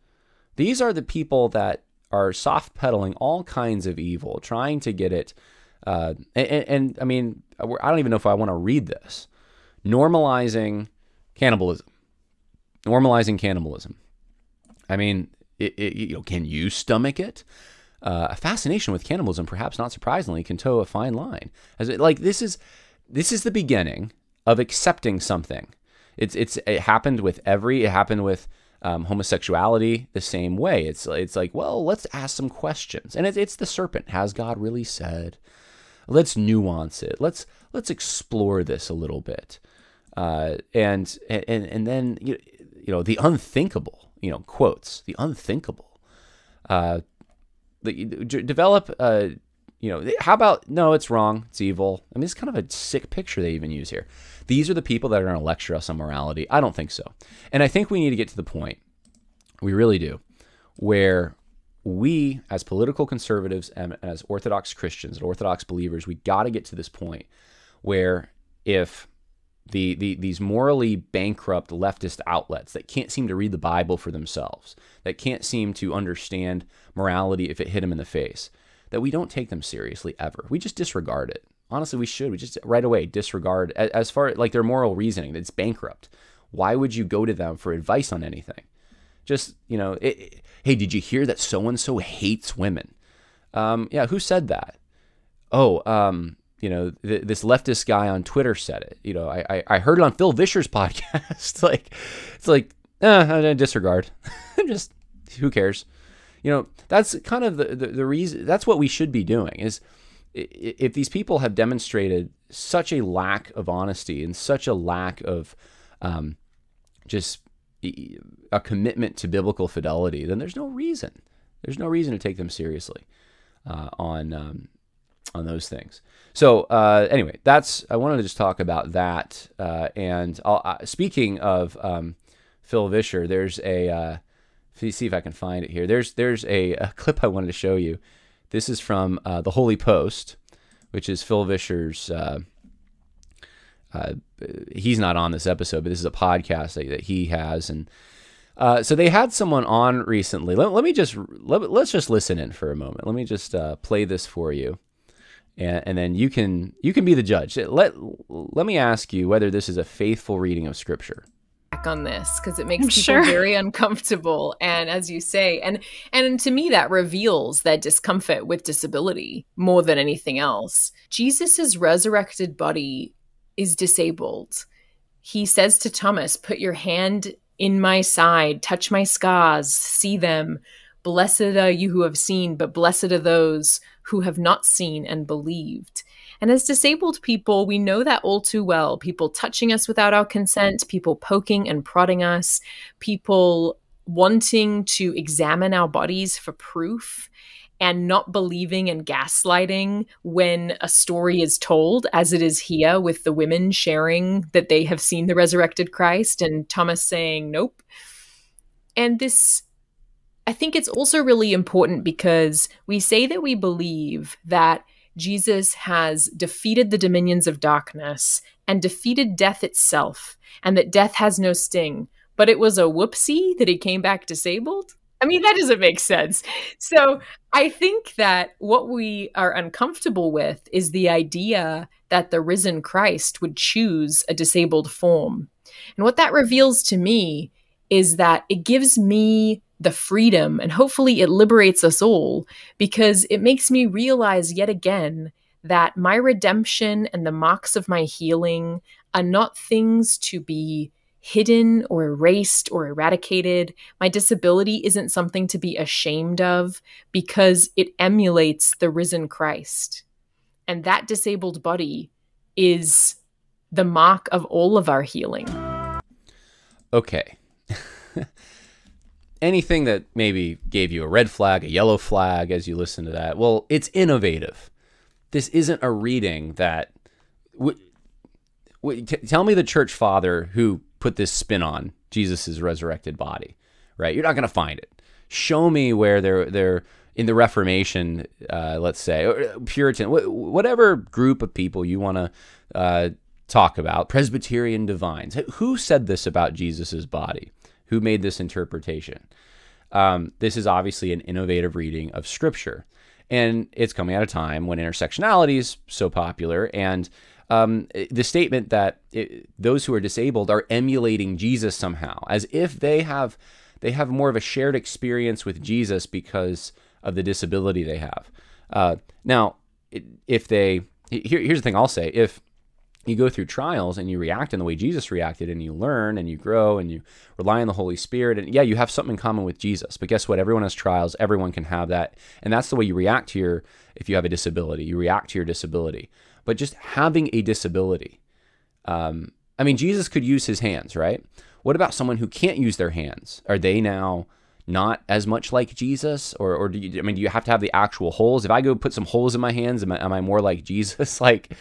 These are the people that are soft pedaling all kinds of evil, trying to get it. And I mean, I don't even know if I want to read this. Normalizing cannibalism. Normalizing cannibalism. I mean, can you stomach it? A fascination with cannibalism, perhaps not surprisingly, can toe a fine line. This is the beginning of accepting something. It happened with homosexuality the same way. It's like, well, let's ask some questions. And it's the serpent. Has God really said? Let's nuance it. Let's explore this a little bit. And then the unthinkable, quotes, the unthinkable. Develop how about, no, it's wrong, it's evil. I mean, it's kind of a sick picture they even use here. These are the people that are going to lecture us on morality. I don't think so. And I think we need to get to the point, we really do, where we, as political conservatives and as Orthodox Christians and Orthodox believers, we got to get to this point where if these morally bankrupt leftist outlets that can't seem to read the Bible for themselves, that can't seem to understand morality if it hit them in the face, that we don't take them seriously ever. We just disregard it. Honestly, we should. We just right away disregard, as far like their moral reasoning, that's bankrupt. Why would you go to them for advice on anything? Just, hey, did you hear that so-and-so hates women? Yeah, who said that? Oh, this leftist guy on Twitter said it. I heard it on Phil Vischer's podcast. It's like, I disregard. Just, who cares? That's kind of the reason. That's what we should be doing, is if these people have demonstrated such a lack of honesty and such a lack of just a commitment to biblical fidelity, then there's no reason. There's no reason to take them seriously on those things. So anyway, I wanted to just talk about that. And speaking of Phil Vischer, there's a see if I can find it here. There's a clip I wanted to show you. This is from the Holy Post, which is Phil Vischer's. He's not on this episode, but this is a podcast that he has, and so they had someone on recently. Let's just listen in for a moment. Let me just play this for you, and then you can be the judge. Let me ask you whether this is a faithful reading of Scripture. On this, because it makes people very uncomfortable, and as you say, and to me that reveals their discomfort with disability more than anything else. Jesus's resurrected body is disabled. He says to Thomas, "Put your hand in my side, touch my scars, see them. Blessed are you who have seen, but blessed are those who have not seen and believed." And as disabled people, we know that all too well. People touching us without our consent, people poking and prodding us, people wanting to examine our bodies for proof, and not believing and gaslighting when a story is told, as it is here with the women sharing that they have seen the resurrected Christ and Thomas saying, nope. And this, I think it's also really important because we say that we believe that Jesus has defeated the dominions of darkness and defeated death itself, and that death has no sting. But it was a whoopsie that he came back disabled? I mean, that doesn't make sense. So I think that what we are uncomfortable with is the idea that the risen Christ would choose a disabled form. And what that reveals to me is that it gives me the freedom, and hopefully it liberates us all, because it makes me realize yet again that my redemption and the marks of my healing are not things to be hidden or erased or eradicated. My disability isn't something to be ashamed of because it emulates the risen Christ. And that disabled body is the mark of all of our healing. Okay. Anything that maybe gave you a red flag, a yellow flag as you listen to that, well, it's innovative. This isn't a reading that... tell me the church father who put this spin on Jesus' resurrected body, right? You're not going to find it. Show me where they're in the Reformation, let's say, or Puritan, whatever group of people you want to talk about, Presbyterian divines. Who said this about Jesus' body? Who made this interpretation? This is obviously an innovative reading of Scripture. And it's coming at a time when intersectionality is so popular. And the statement that those who are disabled are emulating Jesus somehow, as if they have more of a shared experience with Jesus because of the disability they have. Now, here's the thing I'll say. If you go through trials and you react in the way Jesus reacted, and you learn and you grow and you rely on the Holy Spirit, and yeah, you have something in common with Jesus. But guess what? Everyone has trials. Everyone can have that. And that's the way you react to if you have a disability, you react to your disability. But just having a disability, I mean, Jesus could use his hands, right? What about someone who can't use their hands? Are they now not as much like Jesus? Or do you have to have the actual holes? If I go put some holes in my hands, am I more like Jesus? Like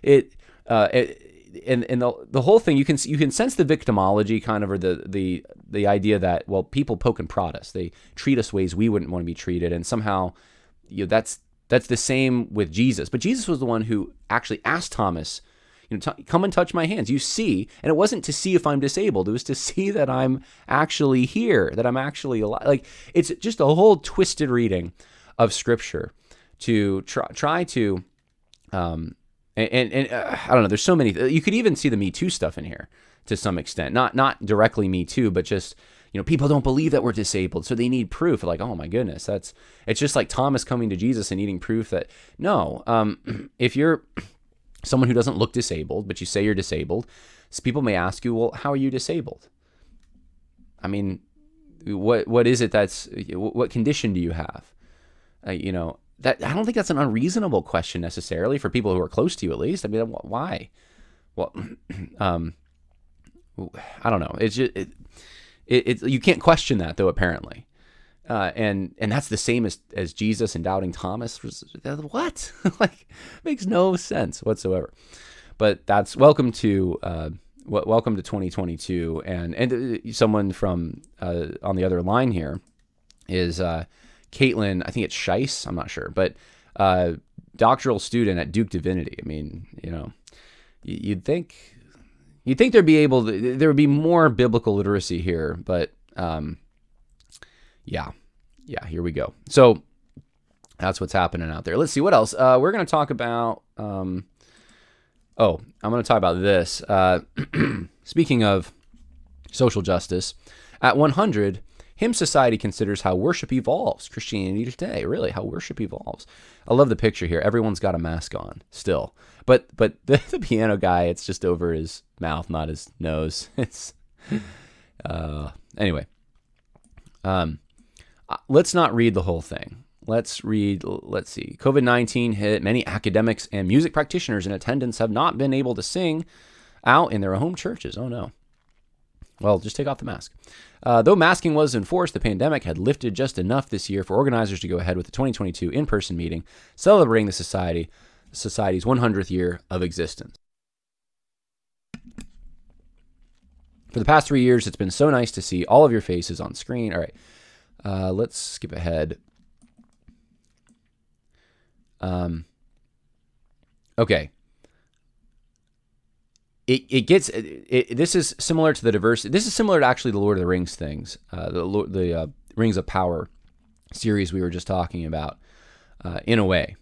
it. And the whole thing, you can sense the victimology kind of, or the idea that, well, people poke and prod us. They treat us ways we wouldn't want to be treated, and somehow, that's the same with Jesus. But Jesus was the one who actually asked Thomas, come and touch my hands. You see, and it wasn't to see if I'm disabled. It was to see that I'm actually here, that I'm actually alive. Like, it's just a whole twisted reading of Scripture to try to. And I don't know, there's so many, you could even see the Me Too stuff in here to some extent, not directly Me Too, but just, people don't believe that we're disabled, so they need proof. Like, oh my goodness, it's just like Thomas coming to Jesus and needing proof that, no, if you're someone who doesn't look disabled, but you say you're disabled, so people may ask you, well, how are you disabled? I mean, what is it what condition do you have? That, I don't think that's an unreasonable question necessarily for people who are close to you, at least. I mean, why? Well, I don't know. It's just, you can't question that, though, apparently. And that's the same as Jesus and doubting Thomas. What? Like, makes no sense whatsoever. But that's welcome to 2022. And someone from on the other line here is Caitlin, I think it's Scheiss, I'm not sure, but doctoral student at Duke Divinity. I mean, you'd think there would be more biblical literacy here, but yeah, here we go. So that's what's happening out there. Let's see what else. We're going to talk about. I'm going to talk about this. Speaking of social justice, at 100. Hymn Society considers how worship evolves. Christianity Today, really, how worship evolves. I love the picture here. Everyone's got a mask on still. But the piano guy, it's just over his mouth, not his nose. It's anyway. Let's not read the whole thing. Let's see. COVID-19 hit. Many academics and music practitioners in attendance have not been able to sing out in their home churches. Oh, no. Well, just take off the mask. Though masking was enforced, the pandemic had lifted just enough this year for organizers to go ahead with the 2022 in-person meeting, celebrating the society's 100th year of existence. For the past 3 years, it's been so nice to see all of your faces on screen. All right. Let's skip ahead. Okay. This is similar to the diversity. This is similar to actually the Lord of the Rings things, the Rings of Power series we were just talking about, in a way.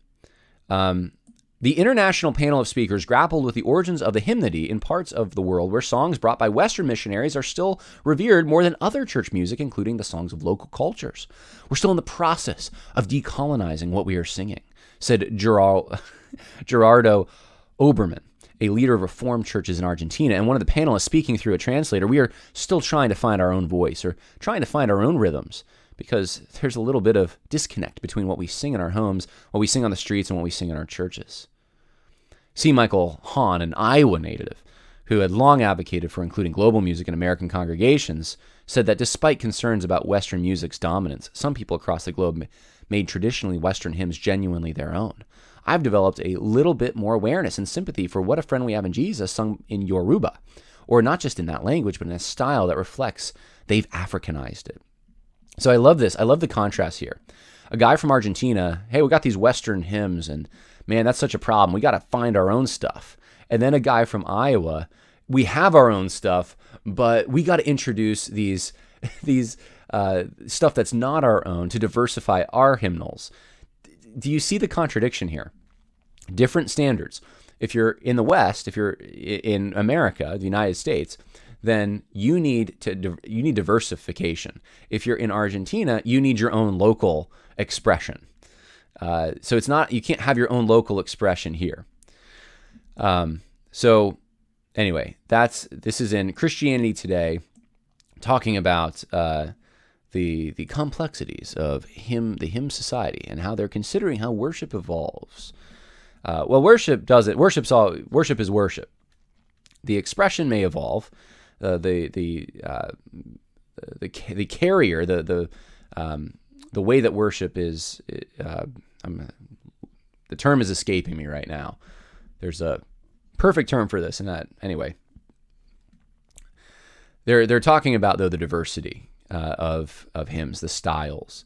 The international panel of speakers grappled with the origins of the hymnody in parts of the world where songs brought by Western missionaries are still revered more than other church music, including the songs of local cultures. We're still in the process of decolonizing what we are singing, said Gerardo Oberman, a leader of Reformed churches in Argentina, and one of the panelists speaking through a translator. We are still trying to find our own voice, or trying to find our own rhythms, because there's a little bit of disconnect between what we sing in our homes, what we sing on the streets, and what we sing in our churches. C. Michael Hahn, an Iowa native who had long advocated for including global music in American congregations, said that despite concerns about Western music's dominance, some people across the globe made traditionally Western hymns genuinely their own. I've developed a little bit more awareness and sympathy for What a Friend We Have in Jesus sung in Yoruba, or not just in that language, but in a style that reflects they've Africanized it. So I love this. I love the contrast here. A guy from Argentina, hey, we got these Western hymns, and man, that's such a problem. We got to find our own stuff. And then a guy from Iowa, we have our own stuff, but we got to introduce these stuff that's not our own to diversify our hymnals. Do you see the contradiction here? Different standards. If you're in the West, if you're in America, the United States, then you need diversification. If you're in Argentina, you need your own local expression. So it's not, you can't have your own local expression here. So anyway, this is in Christianity Today, talking about the complexities of the hymn society and how they're considering how worship evolves. Well, worship doesn't. Worship is worship. The expression may evolve. The carrier, the way that worship is. The term is escaping me right now. There's a perfect term for this, and that anyway. They're talking about, though, the diversity of hymns, the styles,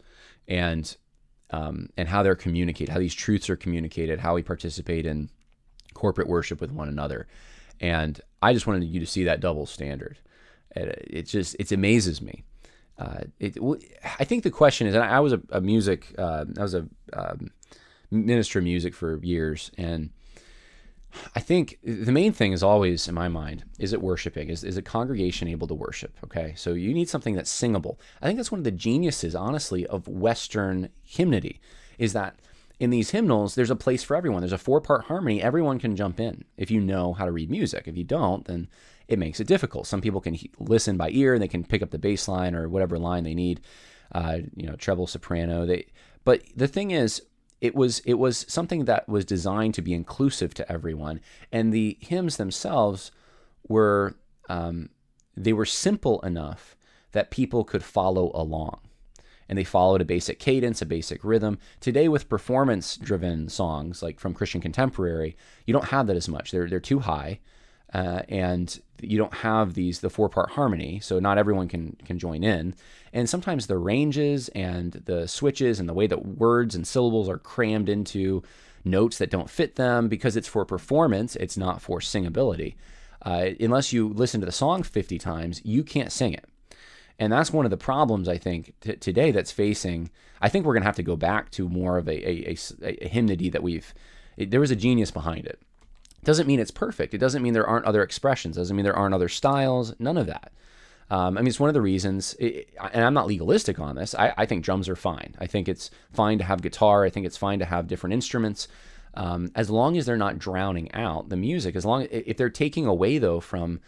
and how they're communicated, how these truths are communicated, how we participate in corporate worship with one another. And I just wanted you to see that double standard. It amazes me. I think the question is, and I was a minister of music for years, and I think the main thing is always in my mind, is it worshiping? Is a congregation able to worship? Okay, so you need something that's singable. I think that's one of the geniuses, honestly, of Western hymnody, is that in these hymnals, there's a place for everyone. There's a 4-part harmony. Everyone can jump in if you know how to read music. If you don't, then it makes it difficult. Some people can listen by ear and they can pick up the bass line or whatever line they need, treble, soprano. But the thing is, it was something that was designed to be inclusive to everyone, and the hymns themselves were they were simple enough that people could follow along, and they followed a basic cadence, a basic rhythm. Today, with performance-driven songs like from Christian Contemporary, you don't have that as much. They're too high, and you don't have the 4-part harmony, so not everyone can join in. And sometimes the ranges and the switches and the way that words and syllables are crammed into notes that don't fit them, because it's for performance, it's not for singability. Unless you listen to the song 50 times, you can't sing it. And that's one of the problems, I think, today that's facing. I think we're going to have to go back to more of a hymnody that there was a genius behind it. Doesn't mean it's perfect. It doesn't mean there aren't other expressions. Doesn't mean there aren't other styles. None of that. It's one of the reasons, and I'm not legalistic on this. I think drums are fine. I think it's fine to have guitar. I think it's fine to have different instruments, as long as they're not drowning out the music. If they're taking away, though, from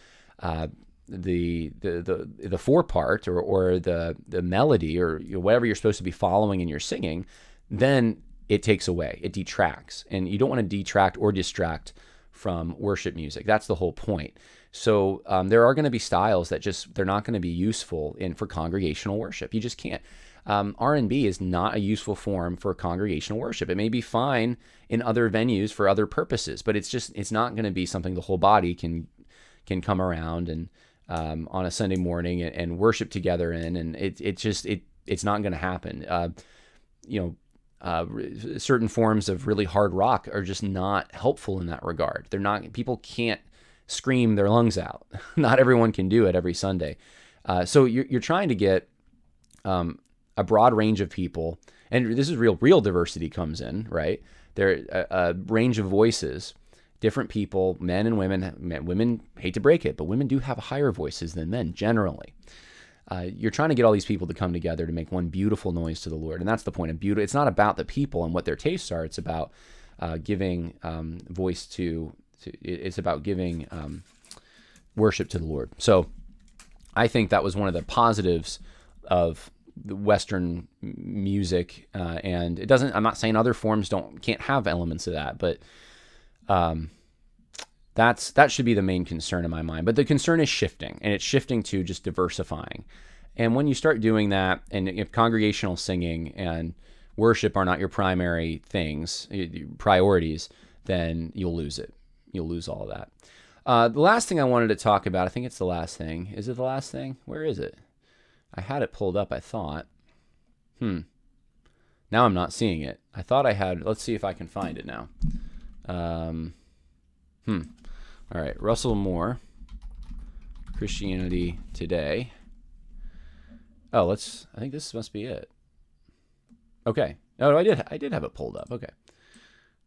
the 4-part or the melody or whatever you're supposed to be following in your singing, then it takes away. It detracts, and you don't want to detract or distract from worship music. That's the whole point. So there are going to be styles that they're not going to be useful for congregational worship. You just can't. R&B is not a useful form for congregational worship. It may be fine in other venues for other purposes, but it's not going to be something the whole body can come around and on a Sunday morning and worship together in. And it it's not going to happen. Certain forms of really hard rock are just not helpful in that regard. People can't scream their lungs out. Not everyone can do it every Sunday. So you're trying to get a broad range of people, and this is real diversity comes in, right? There a range of voices, different people, men and women. Women, hate to break it, but women do have higher voices than men generally. You're trying to get all these people to come together to make one beautiful noise to the Lord. And that's the point of beauty. It's not about the people and what their tastes are. It's about giving voice it's about giving worship to the Lord. So I think that was one of the positives of the Western music. And I'm not saying other forms can't have elements of that, but that should be the main concern in my mind. But the concern is shifting, and it's shifting to just diversifying. And when you start doing that, and if congregational singing and worship are not your primary priorities, then you'll lose it. You'll lose all of that. The last thing I wanted to talk about, I think it's the last thing. Is it the last thing? Where is it? I had it pulled up, I thought. Now I'm not seeing it. I thought I had. Let's see if I can find it now. All right, Russell Moore, Christianity Today. Oh, I think this must be it. Okay. Oh, I did have it pulled up. Okay.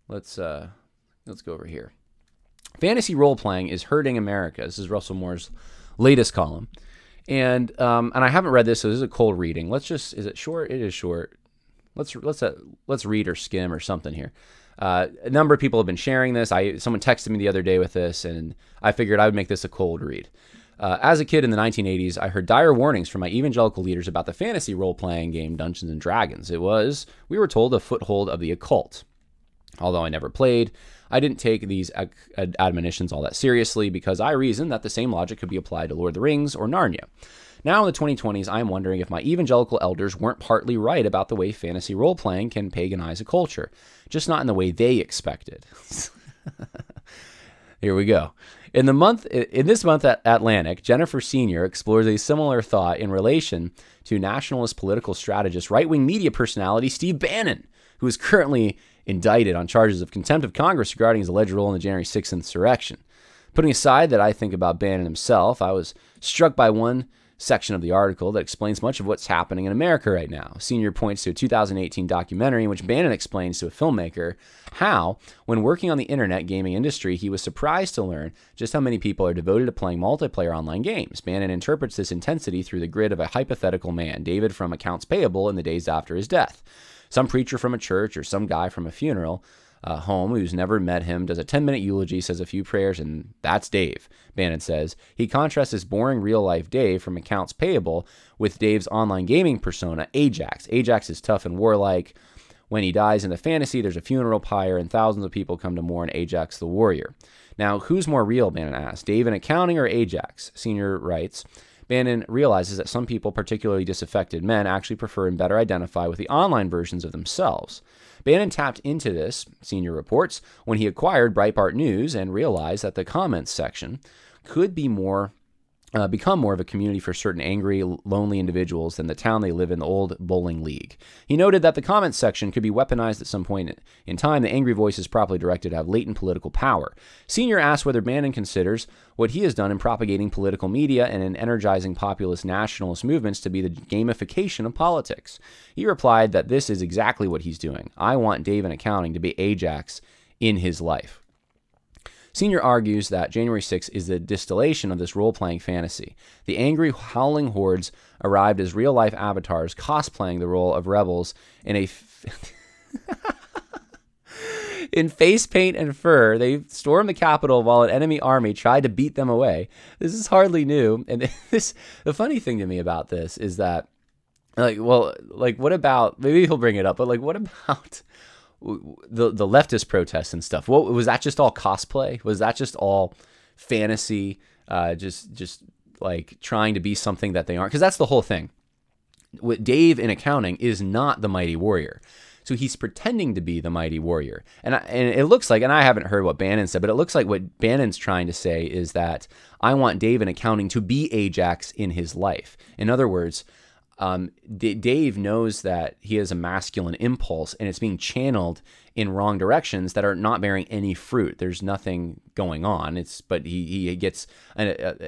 Let's go over here. Fantasy role-playing is hurting America. This is Russell Moore's latest column. And I haven't read this, so this is a cold reading. Is it short? It is short. Let's read or skim or something here. A number of people have been sharing this. Someone texted me the other day with this, and I figured I would make this a cold read. As a kid in the 1980s, I heard dire warnings from my evangelical leaders about the fantasy role-playing game Dungeons & Dragons. We were told, a foothold of the occult. Although I never played, I didn't take these admonitions all that seriously because I reasoned that the same logic could be applied to Lord of the Rings or Narnia. Now in the 2020s, I am wondering if my evangelical elders weren't partly right about the way fantasy role-playing can paganize a culture, just not in the way they expected. Here we go. In this month at Atlantic, Jennifer Senior explores a similar thought in relation to nationalist political strategist, right-wing media personality Steve Bannon, who is currently indicted on charges of contempt of Congress regarding his alleged role in the January 6th insurrection. Putting aside that I think about Bannon himself, I was struck by one section of the article that explains much of what's happening in America right now. Senior points to a 2018 documentary in which Bannon explains to a filmmaker how, when working on the internet gaming industry, he was surprised to learn just how many people are devoted to playing multiplayer online games. Bannon interprets this intensity through the grid of a hypothetical man, David from Accounts Payable, in the days after his death. Some preacher from a church or some guy from a funeral home who's never met him does a 10-minute eulogy, says a few prayers, and that's Dave, Bannon says. He contrasts this boring real-life Dave from Accounts Payable with Dave's online gaming persona, Ajax. Ajax is tough and warlike. When he dies in the fantasy, there's a funeral pyre, and thousands of people come to mourn Ajax the warrior. Now, who's more real, Bannon asks, Dave in accounting or Ajax? Senior writes, Bannon realizes that some people, particularly disaffected men, actually prefer and better identify with the online versions of themselves. Bannon tapped into this, Senior reports, when he acquired Breitbart News and realized that the comments section could be become more of a community for certain angry, lonely individuals than the town they live in, the old bowling league. He noted that the comments section could be weaponized at some point in time. The angry voices properly directed to have latent political power. Senior asked whether Bannon considers what he has done in propagating political media and in energizing populist nationalist movements to be the gamification of politics. He replied that this is exactly what he's doing. I want Dave in accounting to be Ajax in his life. Senior argues that January 6th is the distillation of this role-playing fantasy. The angry, howling hordes arrived as real-life avatars cosplaying the role of rebels in in face paint and fur. They stormed the Capitol while an enemy army tried to beat them away. This is hardly new. And the funny thing to me about this is that, what about, maybe he'll bring it up, but what about the leftist protests and stuff? What was that? Just all cosplay? Was that just all fantasy? Just like trying to be something that they aren't? Because that's the whole thing. What Dave in accounting is not the mighty warrior. So he's pretending to be the mighty warrior. And it looks like, and I haven't heard what Bannon said, but it looks like what Bannon's trying to say is that I want Dave in accounting to be Ajax in his life. In other words, Dave knows that he has a masculine impulse, and it's being channeled in wrong directions that are not bearing any fruit. There's nothing going on. But he gets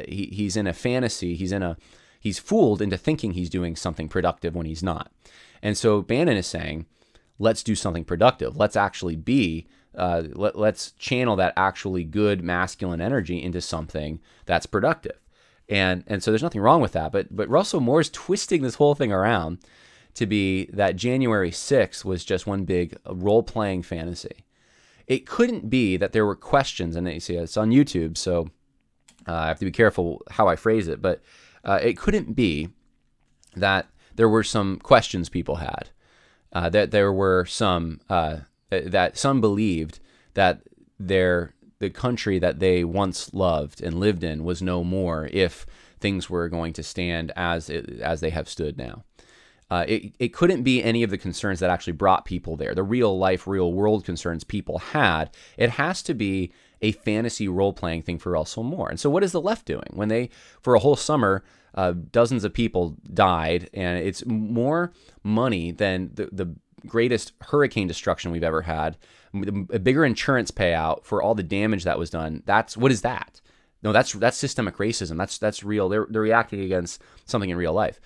he's in a fantasy. He's fooled into thinking he's doing something productive when he's not. And so Bannon is saying, let's do something productive. Let's actually be. Let's channel that actually good masculine energy into something that's productive. And so there's nothing wrong with that. But Russell Moore's twisting this whole thing around to be that January 6th was just one big role-playing fantasy. It couldn't be that there were questions, and you see it's on YouTube, so I have to be careful how I phrase it, but it couldn't be that there were some questions people had, that there were some, that some believed that the country that they once loved and lived in was no more if things were going to stand as they have stood now. It couldn't be any of the concerns that actually brought people there, the real life, real world concerns people had. It has to be a fantasy role-playing thing for Russell Moore. And so what is the left doing? When they, for a whole summer, dozens of people died, and it's more money than the greatest hurricane destruction we've ever had, a bigger insurance payout for all the damage that was done. What is that? No, that's systemic racism. That's real. They're reacting against something in real life.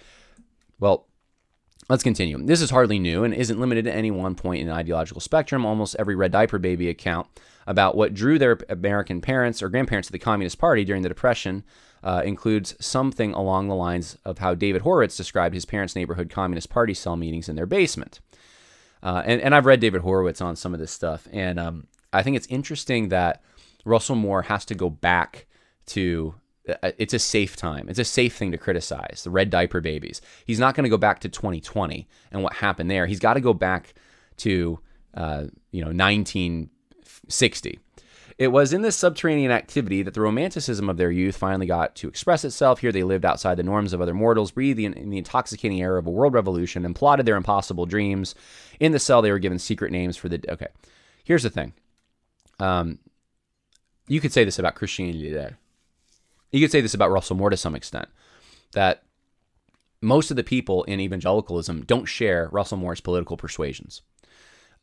Well, let's continue. This is hardly new and isn't limited to any one point in the ideological spectrum. Almost every red diaper baby account about what drew their American parents or grandparents to the Communist Party during the Depression includes something along the lines of how David Horowitz described his parents' neighborhood Communist Party cell meetings in their basement. And I've read David Horowitz on some of this stuff, and I think it's interesting that Russell Moore has to go back to, it's a safe time. It's a safe thing to criticize, the red diaper babies. He's not going to go back to 2020 and what happened there. He's got to go back to 1960. It was in this subterranean activity that the romanticism of their youth finally got to express itself. Here they lived outside the norms of other mortals, breathed in the intoxicating air of a world revolution, and plotted their impossible dreams. In the cell, they were given secret names for the... Okay, here's the thing. You could say this about Christianity today. You could say this about Russell Moore to some extent, that most of the people in evangelicalism don't share Russell Moore's political persuasions.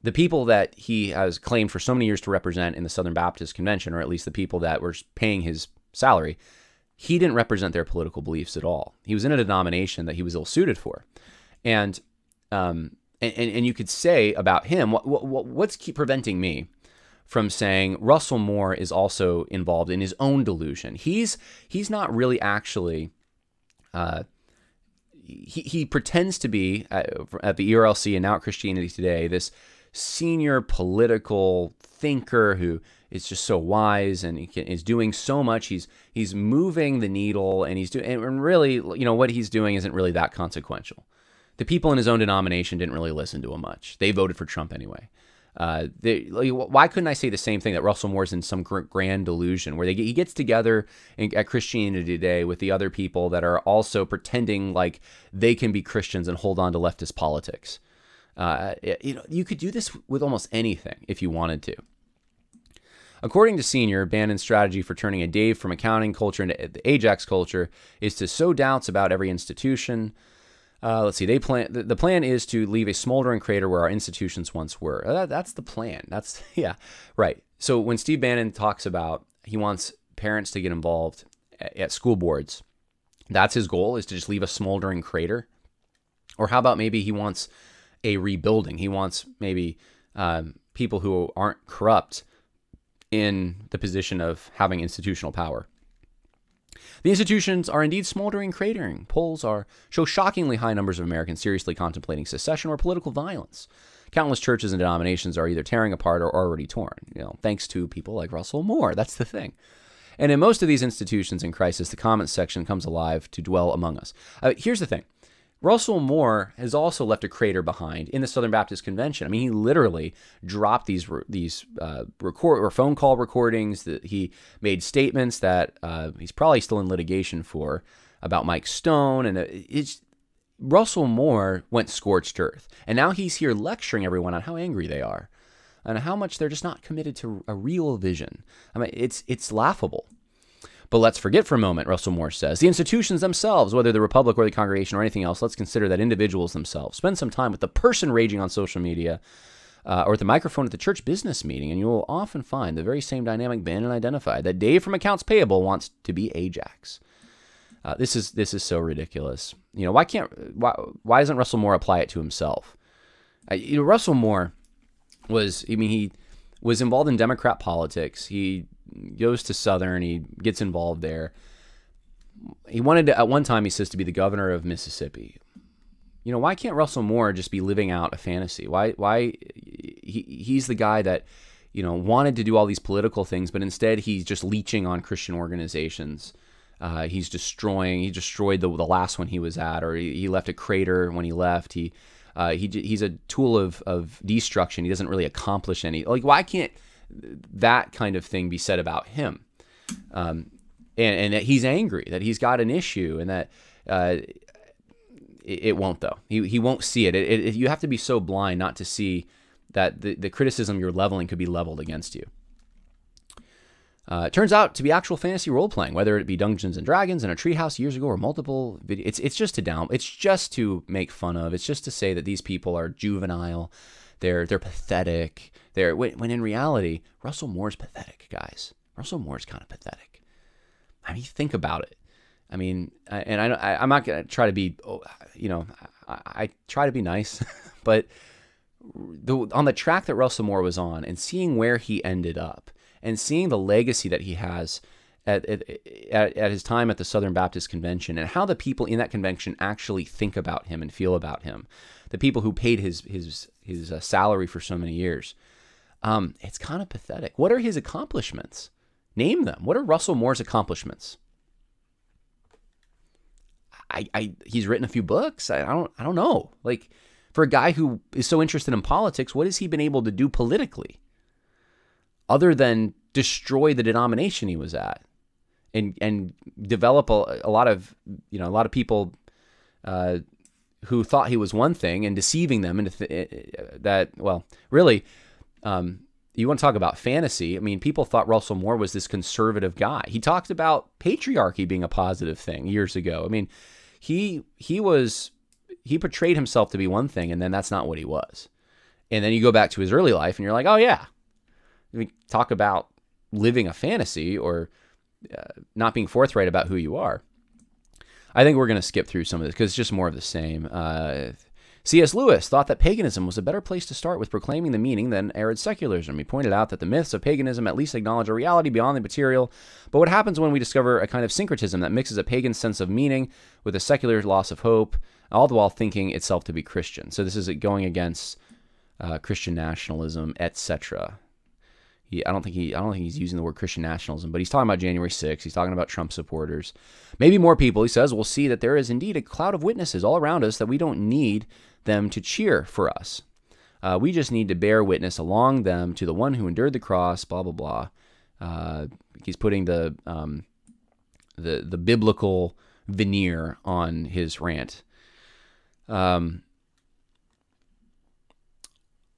The people that he has claimed for so many years to represent in the Southern Baptist Convention, or at least the people that were paying his salary, he didn't represent their political beliefs at all. He was in a denomination that he was ill-suited for. And you could say about him, what's preventing me from saying Russell Moore is also involved in his own delusion? He's not really actually... He pretends to be, at the ERLC and now at Christianity Today, this senior political thinker who is just so wise and is doing so much. He's moving the needle, and and really, what he's doing isn't really that consequential. The people in his own denomination didn't really listen to him much. They voted for Trump anyway. Why couldn't I say the same thing, that Russell Moore's in some grand delusion where he gets together at Christianity Today with the other people that are also pretending like they can be Christians and hold on to leftist politics? You could do this with almost anything if you wanted to. According to Senior, Bannon's strategy for turning a Dave from accounting culture into the Ajax culture is to sow doubts about every institution. Let's see. The plan is to leave a smoldering crater where our institutions once were. That's the plan. Yeah, right. So when Steve Bannon talks about he wants parents to get involved at school boards, that's his goal, is to just leave a smoldering crater. Or how about maybe he wants a rebuilding? He wants maybe people who aren't corrupt in the position of having institutional power. The institutions are indeed smoldering, cratering. Polls show shockingly high numbers of Americans seriously contemplating secession or political violence. Countless churches and denominations are either tearing apart or already torn, thanks to people like Russell Moore. That's the thing. And in most of these institutions in crisis, the comments section comes alive to dwell among us. Here's the thing. Russell Moore has also left a crater behind in the Southern Baptist Convention. I mean, he literally dropped these phone call recordings. That he made statements that he's probably still in litigation for about Mike Stone, and Russell Moore went scorched earth, and now he's here lecturing everyone on how angry they are and how much they're just not committed to a real vision. I mean, it's laughable. But let's forget for a moment, Russell Moore says, the institutions themselves, whether the Republic or the congregation or anything else, let's consider that individuals themselves. Spend some time with the person raging on social media or at the microphone at the church business meeting, and you will often find the very same dynamic been and identified. That Dave from Accounts Payable wants to be Ajax. This is so ridiculous. You know, why doesn't Russell Moore apply it to himself? Russell Moore he was involved in Democrat politics. He goes to Southern. He gets involved there. He wanted to, at one time, he says, to be the governor of Mississippi. You know, why can't Russell Moore just be living out a fantasy? Why he's the guy that, you know, wanted to do all these political things, but instead he's just leeching on Christian organizations. He destroyed the last one he was at, or he left a crater when he left. He's a tool of destruction. He doesn't really accomplish any. Like, why can't that kind of thing be said about him? And that he's angry, that he's got an issue, and that it won't, though. He won't see it. You have to be so blind not to see that the criticism you're leveling could be leveled against you. It turns out to be actual fantasy role-playing, whether it be Dungeons and Dragons in a treehouse years ago or multiple videos. It's just to make fun of. It's just to say that these people are juvenile. They're pathetic. When in reality, Russell Moore's pathetic, guys. Russell Moore's kind of pathetic. I mean, think about it. I mean, I'm not going to try to be, you know, I try to be nice, but on the track that Russell Moore was on and seeing where he ended up and seeing the legacy that he has at his time at the Southern Baptist Convention and how the people in that convention actually think about him and feel about him, the people who paid his salary for so many years, it's kind of pathetic. What are his accomplishments? Name them. What are Russell Moore's accomplishments? He's written a few books. I don't know. Like, for a guy who is so interested in politics, what has he been able to do politically other than destroy the denomination he was at and develop a lot of people who thought he was one thing and deceiving them into really. You want to talk about fantasy? I mean, people thought Russell Moore was this conservative guy. He talked about patriarchy being a positive thing years ago. I mean, he portrayed himself to be one thing, and then that's not what he was. And then you go back to his early life, and you're like, oh yeah, we talk about living a fantasy or not being forthright about who you are. I think we're going to skip through some of this because it's just more of the same. C.S. Lewis thought that paganism was a better place to start with proclaiming the meaning than arid secularism. He pointed out that the myths of paganism at least acknowledge a reality beyond the material, but what happens when we discover a kind of syncretism that mixes a pagan sense of meaning with a secular loss of hope, all the while thinking itself to be Christian? So this is going against Christian nationalism, etc. I don't think he's using the word Christian nationalism, but he's talking about January 6th. He's talking about Trump supporters. Maybe more people, he says, will see that there is indeed a cloud of witnesses all around us that we don't need them to cheer for us. We just need to bear witness along them to the one who endured the cross, blah, blah, blah. He's putting the biblical veneer on his rant.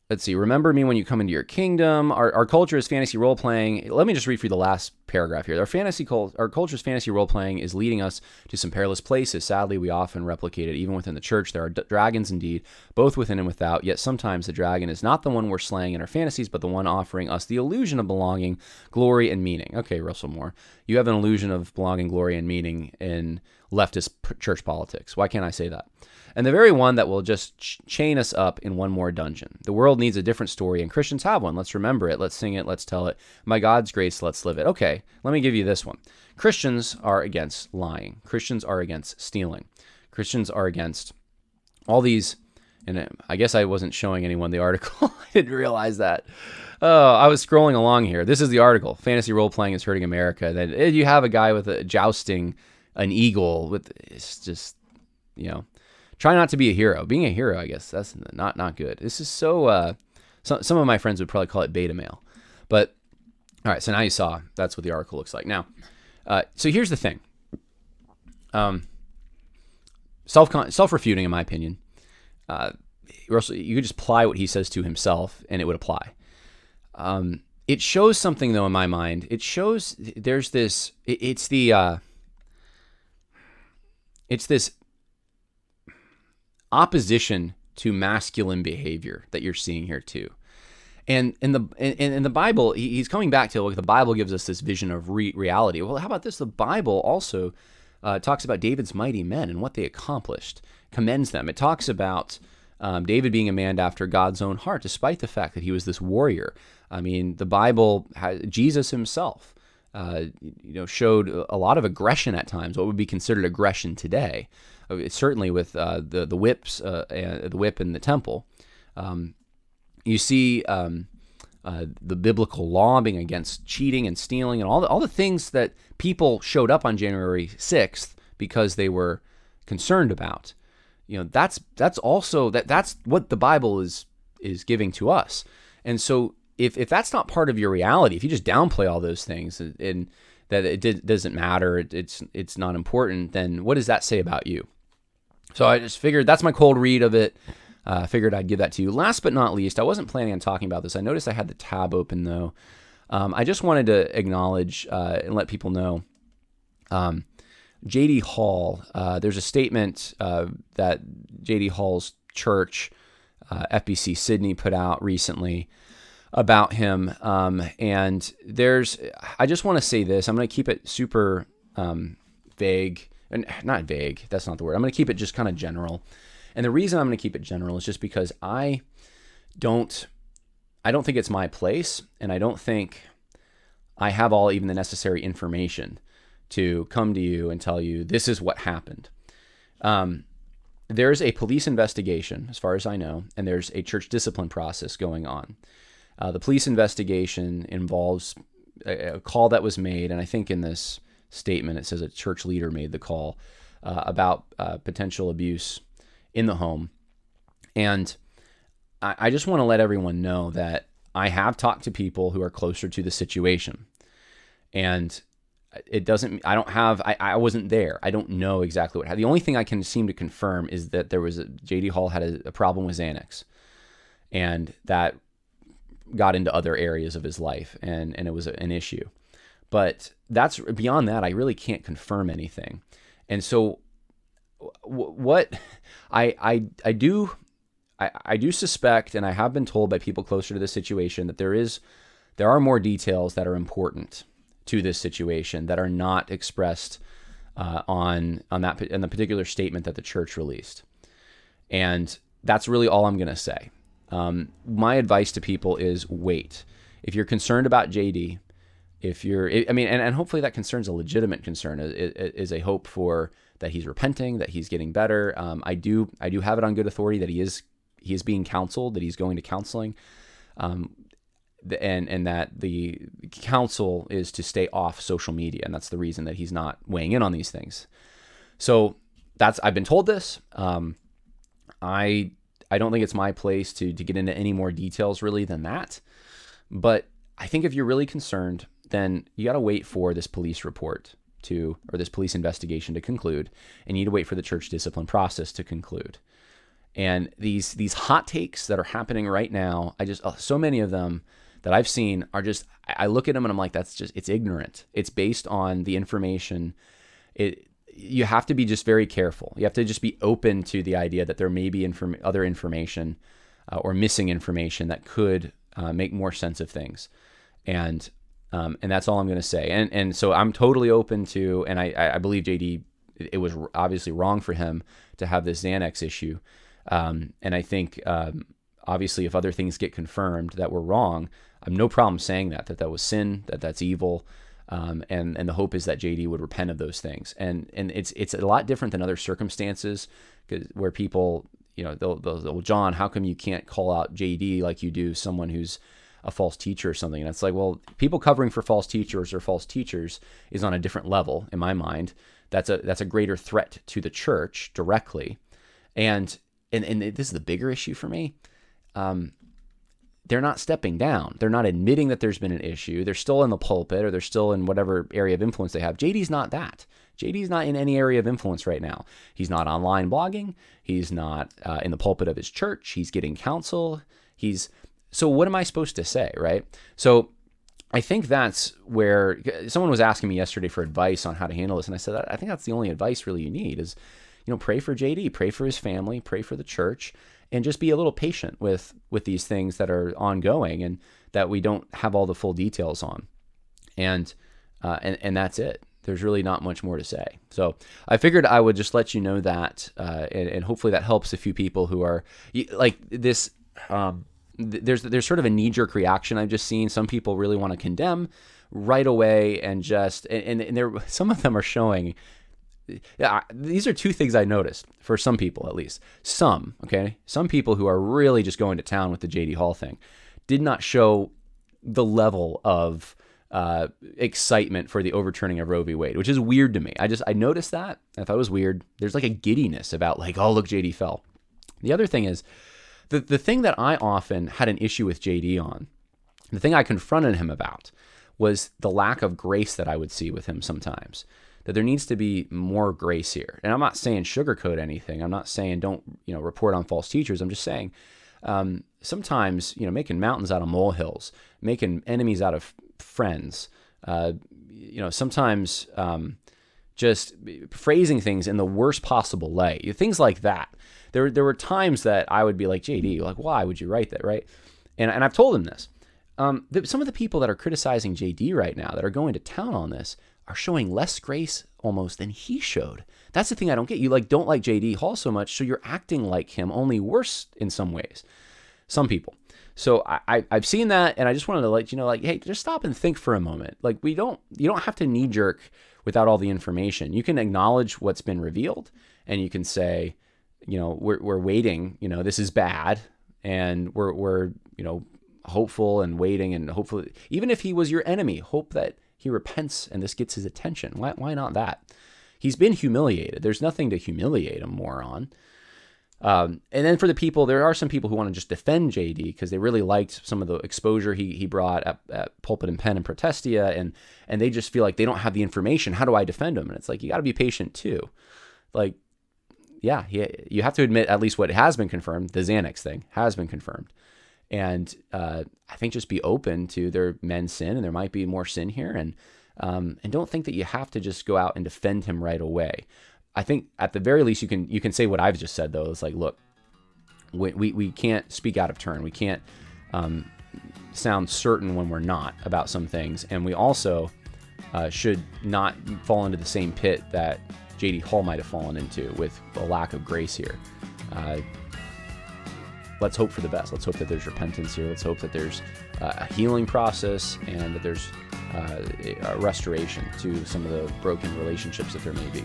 Let's see. Remember me when you come into your kingdom. Our culture is fantasy role-playing. Let me just read through the last paragraph here. Our culture's fantasy role-playing is leading us to some perilous places. Sadly, we often replicate it even within the church. There are dragons indeed, both within and without, yet sometimes the dragon is not the one we're slaying in our fantasies, but the one offering us the illusion of belonging, glory, and meaning. Okay, Russell Moore, you have an illusion of belonging, glory, and meaning in leftist church politics. Why can't I say that? And the very one that will just chain us up in one more dungeon. The world needs a different story, and Christians have one. Let's remember it. Let's sing it. Let's tell it. By God's grace, let's live it. Okay, let me give you this one. Christians are against lying. Christians are against stealing. Christians are against all these, and I guess I wasn't showing anyone the article. I didn't realize that. I was scrolling along here. This is the article. Fantasy role-playing is hurting America. Then you have a guy with a jousting an eagle. It's just, you know. Try not to be a hero. Being a hero, I guess, that's not good. This is so, some of my friends would probably call it beta male. But, all right, so now you saw that's what the article looks like. Now, so here's the thing. Self-refuting, in my opinion. Russell, you could just apply what he says to himself, and it would apply. it shows something, though, in my mind. It shows there's this, it's this opposition to masculine behavior that you're seeing here too. And in the Bible, he's coming back to, look, the Bible gives us this vision of reality. Well, how about this? The Bible also talks about David's mighty men and what they accomplished, commends them. It talks about David being a man after God's own heart, despite the fact that he was this warrior. I mean, the Bible, Jesus himself, showed a lot of aggression at times, what would be considered aggression today. Certainly with the whips, the whip in the temple. You see the biblical law being against cheating and stealing and all the things that people showed up on January 6th because they were concerned about. That's also that's what the Bible is giving to us. And so if that's not part of your reality, if you just downplay all those things and that it doesn't matter, it's not important, then what does that say about you? So I just figured that's my cold read of it. Figured I'd give that to you. Last but not least, I wasn't planning on talking about this. I noticed I had the tab open, though. I just wanted to acknowledge and let people know J.D. Hall. There's a statement that J.D. Hall's church, FBC Sydney, put out recently about him. And I just want to say this. I'm going to keep it super vague. And not vague, that's not the word. I'm going to keep it just kind of general. And the reason I'm going to keep it general is just because I don't think it's my place, and I don't think I have even the necessary information to come to you and tell you this is what happened. There's a police investigation, as far as I know, and there's a church discipline process going on. The police investigation involves a call that was made, and I think in this statement it says a church leader made the call about potential abuse in the home. And I just want to let everyone know that I have talked to people who are closer to the situation. And I wasn't there. I don't know exactly what happened. The only thing I can seem to confirm is that J.D. Hall had a problem with Xanax. And that got into other areas of his life, and it was an issue. But that's beyond that. I really can't confirm anything. And so what I do suspect, and I have been told by people closer to the situation, that there are more details that are important to this situation that are not expressed in the particular statement that the church released. And that's really all I'm going to say. My advice to people is wait. If you're concerned about JD, and hopefully that concern's a legitimate concern, is a hope for that he's repenting, that he's getting better. I do have it on good authority that he is being counseled, that he's going to counseling, and that the counsel is to stay off social media, and that's the reason that he's not weighing in on these things. So I've been told this. I don't think it's my place to get into any more details really than that, but I think if you're really concerned, then you got to wait for this police report or this police investigation to conclude, and you need to wait for the church discipline process to conclude. And these hot takes that are happening right now, so many of them that I've seen are just, I look at them and I'm like, it's ignorant. It's based on the information. You have to be just very careful. You have to just be open to the idea that there may be other information or missing information that could make more sense of things. And that's all I'm going to say. And so I'm totally open to, and I believe JD, it was obviously wrong for him to have this Xanax issue. And I think, obviously, if other things get confirmed that were wrong, I have no problem saying that was sin, that's evil. And the hope is that JD would repent of those things. And it's a lot different than other circumstances where people, they'll John, how come you can't call out JD like you do someone who's a false teacher or something? And it's like, well, people covering for false teachers or false teachers is on a different level in my mind. That's a greater threat to the church directly. And this is the bigger issue for me. They're not stepping down. They're not admitting that there's been an issue. They're still in the pulpit, or they're still in whatever area of influence they have. JD's not that. JD's not in any area of influence right now. He's not online blogging. He's not in the pulpit of his church. He's getting counsel. So what am I supposed to say, right? So I think that's where someone was asking me yesterday for advice on how to handle this. And I said, I think that's the only advice really you need is, pray for JD, pray for his family, pray for the church, and just be a little patient with these things that are ongoing and that we don't have all the full details on. And that's it. There's really not much more to say. So I figured I would just let you know that, and hopefully that helps a few people who are like this. There's sort of a knee-jerk reaction I've just seen. Some people really want to condemn right away, and there some of them are showing. Yeah, these are two things I noticed for some people, at least. Some people who are really just going to town with the J.D. Hall thing did not show the level of excitement for the overturning of Roe v. Wade, which is weird to me. I noticed that. I thought it was weird. There's like a giddiness about like, oh, look, JD fell. The other thing is the thing that I often had an issue with JD on, the thing I confronted him about was the lack of grace that I would see with him sometimes, that there needs to be more grace here. And I'm not saying sugarcoat anything. I'm not saying don't, report on false teachers. I'm just saying sometimes, making mountains out of molehills, making enemies out of friends, sometimes just phrasing things in the worst possible way, things like that. There were times that I would be like, JD, like, why would you write that, right? And I've told him this. Some of the people that are criticizing JD right now, that are going to town on this, are showing less grace almost than he showed. That's the thing I don't get. You don't like JD Hall so much, so you're acting like him, only worse in some ways. Some people. So I've seen that, and I just wanted to let you know, like, hey, just stop and think for a moment. Like, you don't have to knee jerk without all the information. You can acknowledge what's been revealed, and you can say, we're waiting. This is bad, and we're hopeful and waiting, and hopefully, even if he was your enemy, hope that he repents and this gets his attention. Why not that? He's been humiliated. There's nothing to humiliate him more on. And then for the people, there are some people who want to just defend JD because they really liked some of the exposure he brought at Pulpit and Pen and Protestia, and they just feel like they don't have the information. How do I defend him? And it's like, you got to be patient too. Like, yeah, you have to admit at least what has been confirmed. The Xanax thing has been confirmed. And I think just be open to their men's sin, and there might be more sin here, and don't think that you have to just go out and defend him right away. I think at the very least you can say what I've just said, though. It's like, look, we can't speak out of turn. We can't sound certain when we're not about some things, and we also should not fall into the same pit that J.D. Hall might have fallen into with a lack of grace here. Let's hope for the best. Let's hope that there's repentance here. Let's hope that there's a healing process, and that there's a restoration to some of the broken relationships that there may be.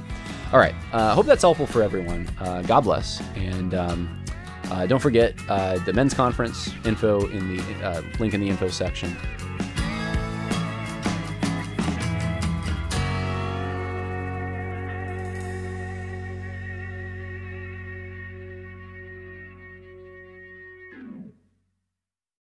All right. I hope that's helpful for everyone. God bless. And don't forget the men's conference info in the link in the info section.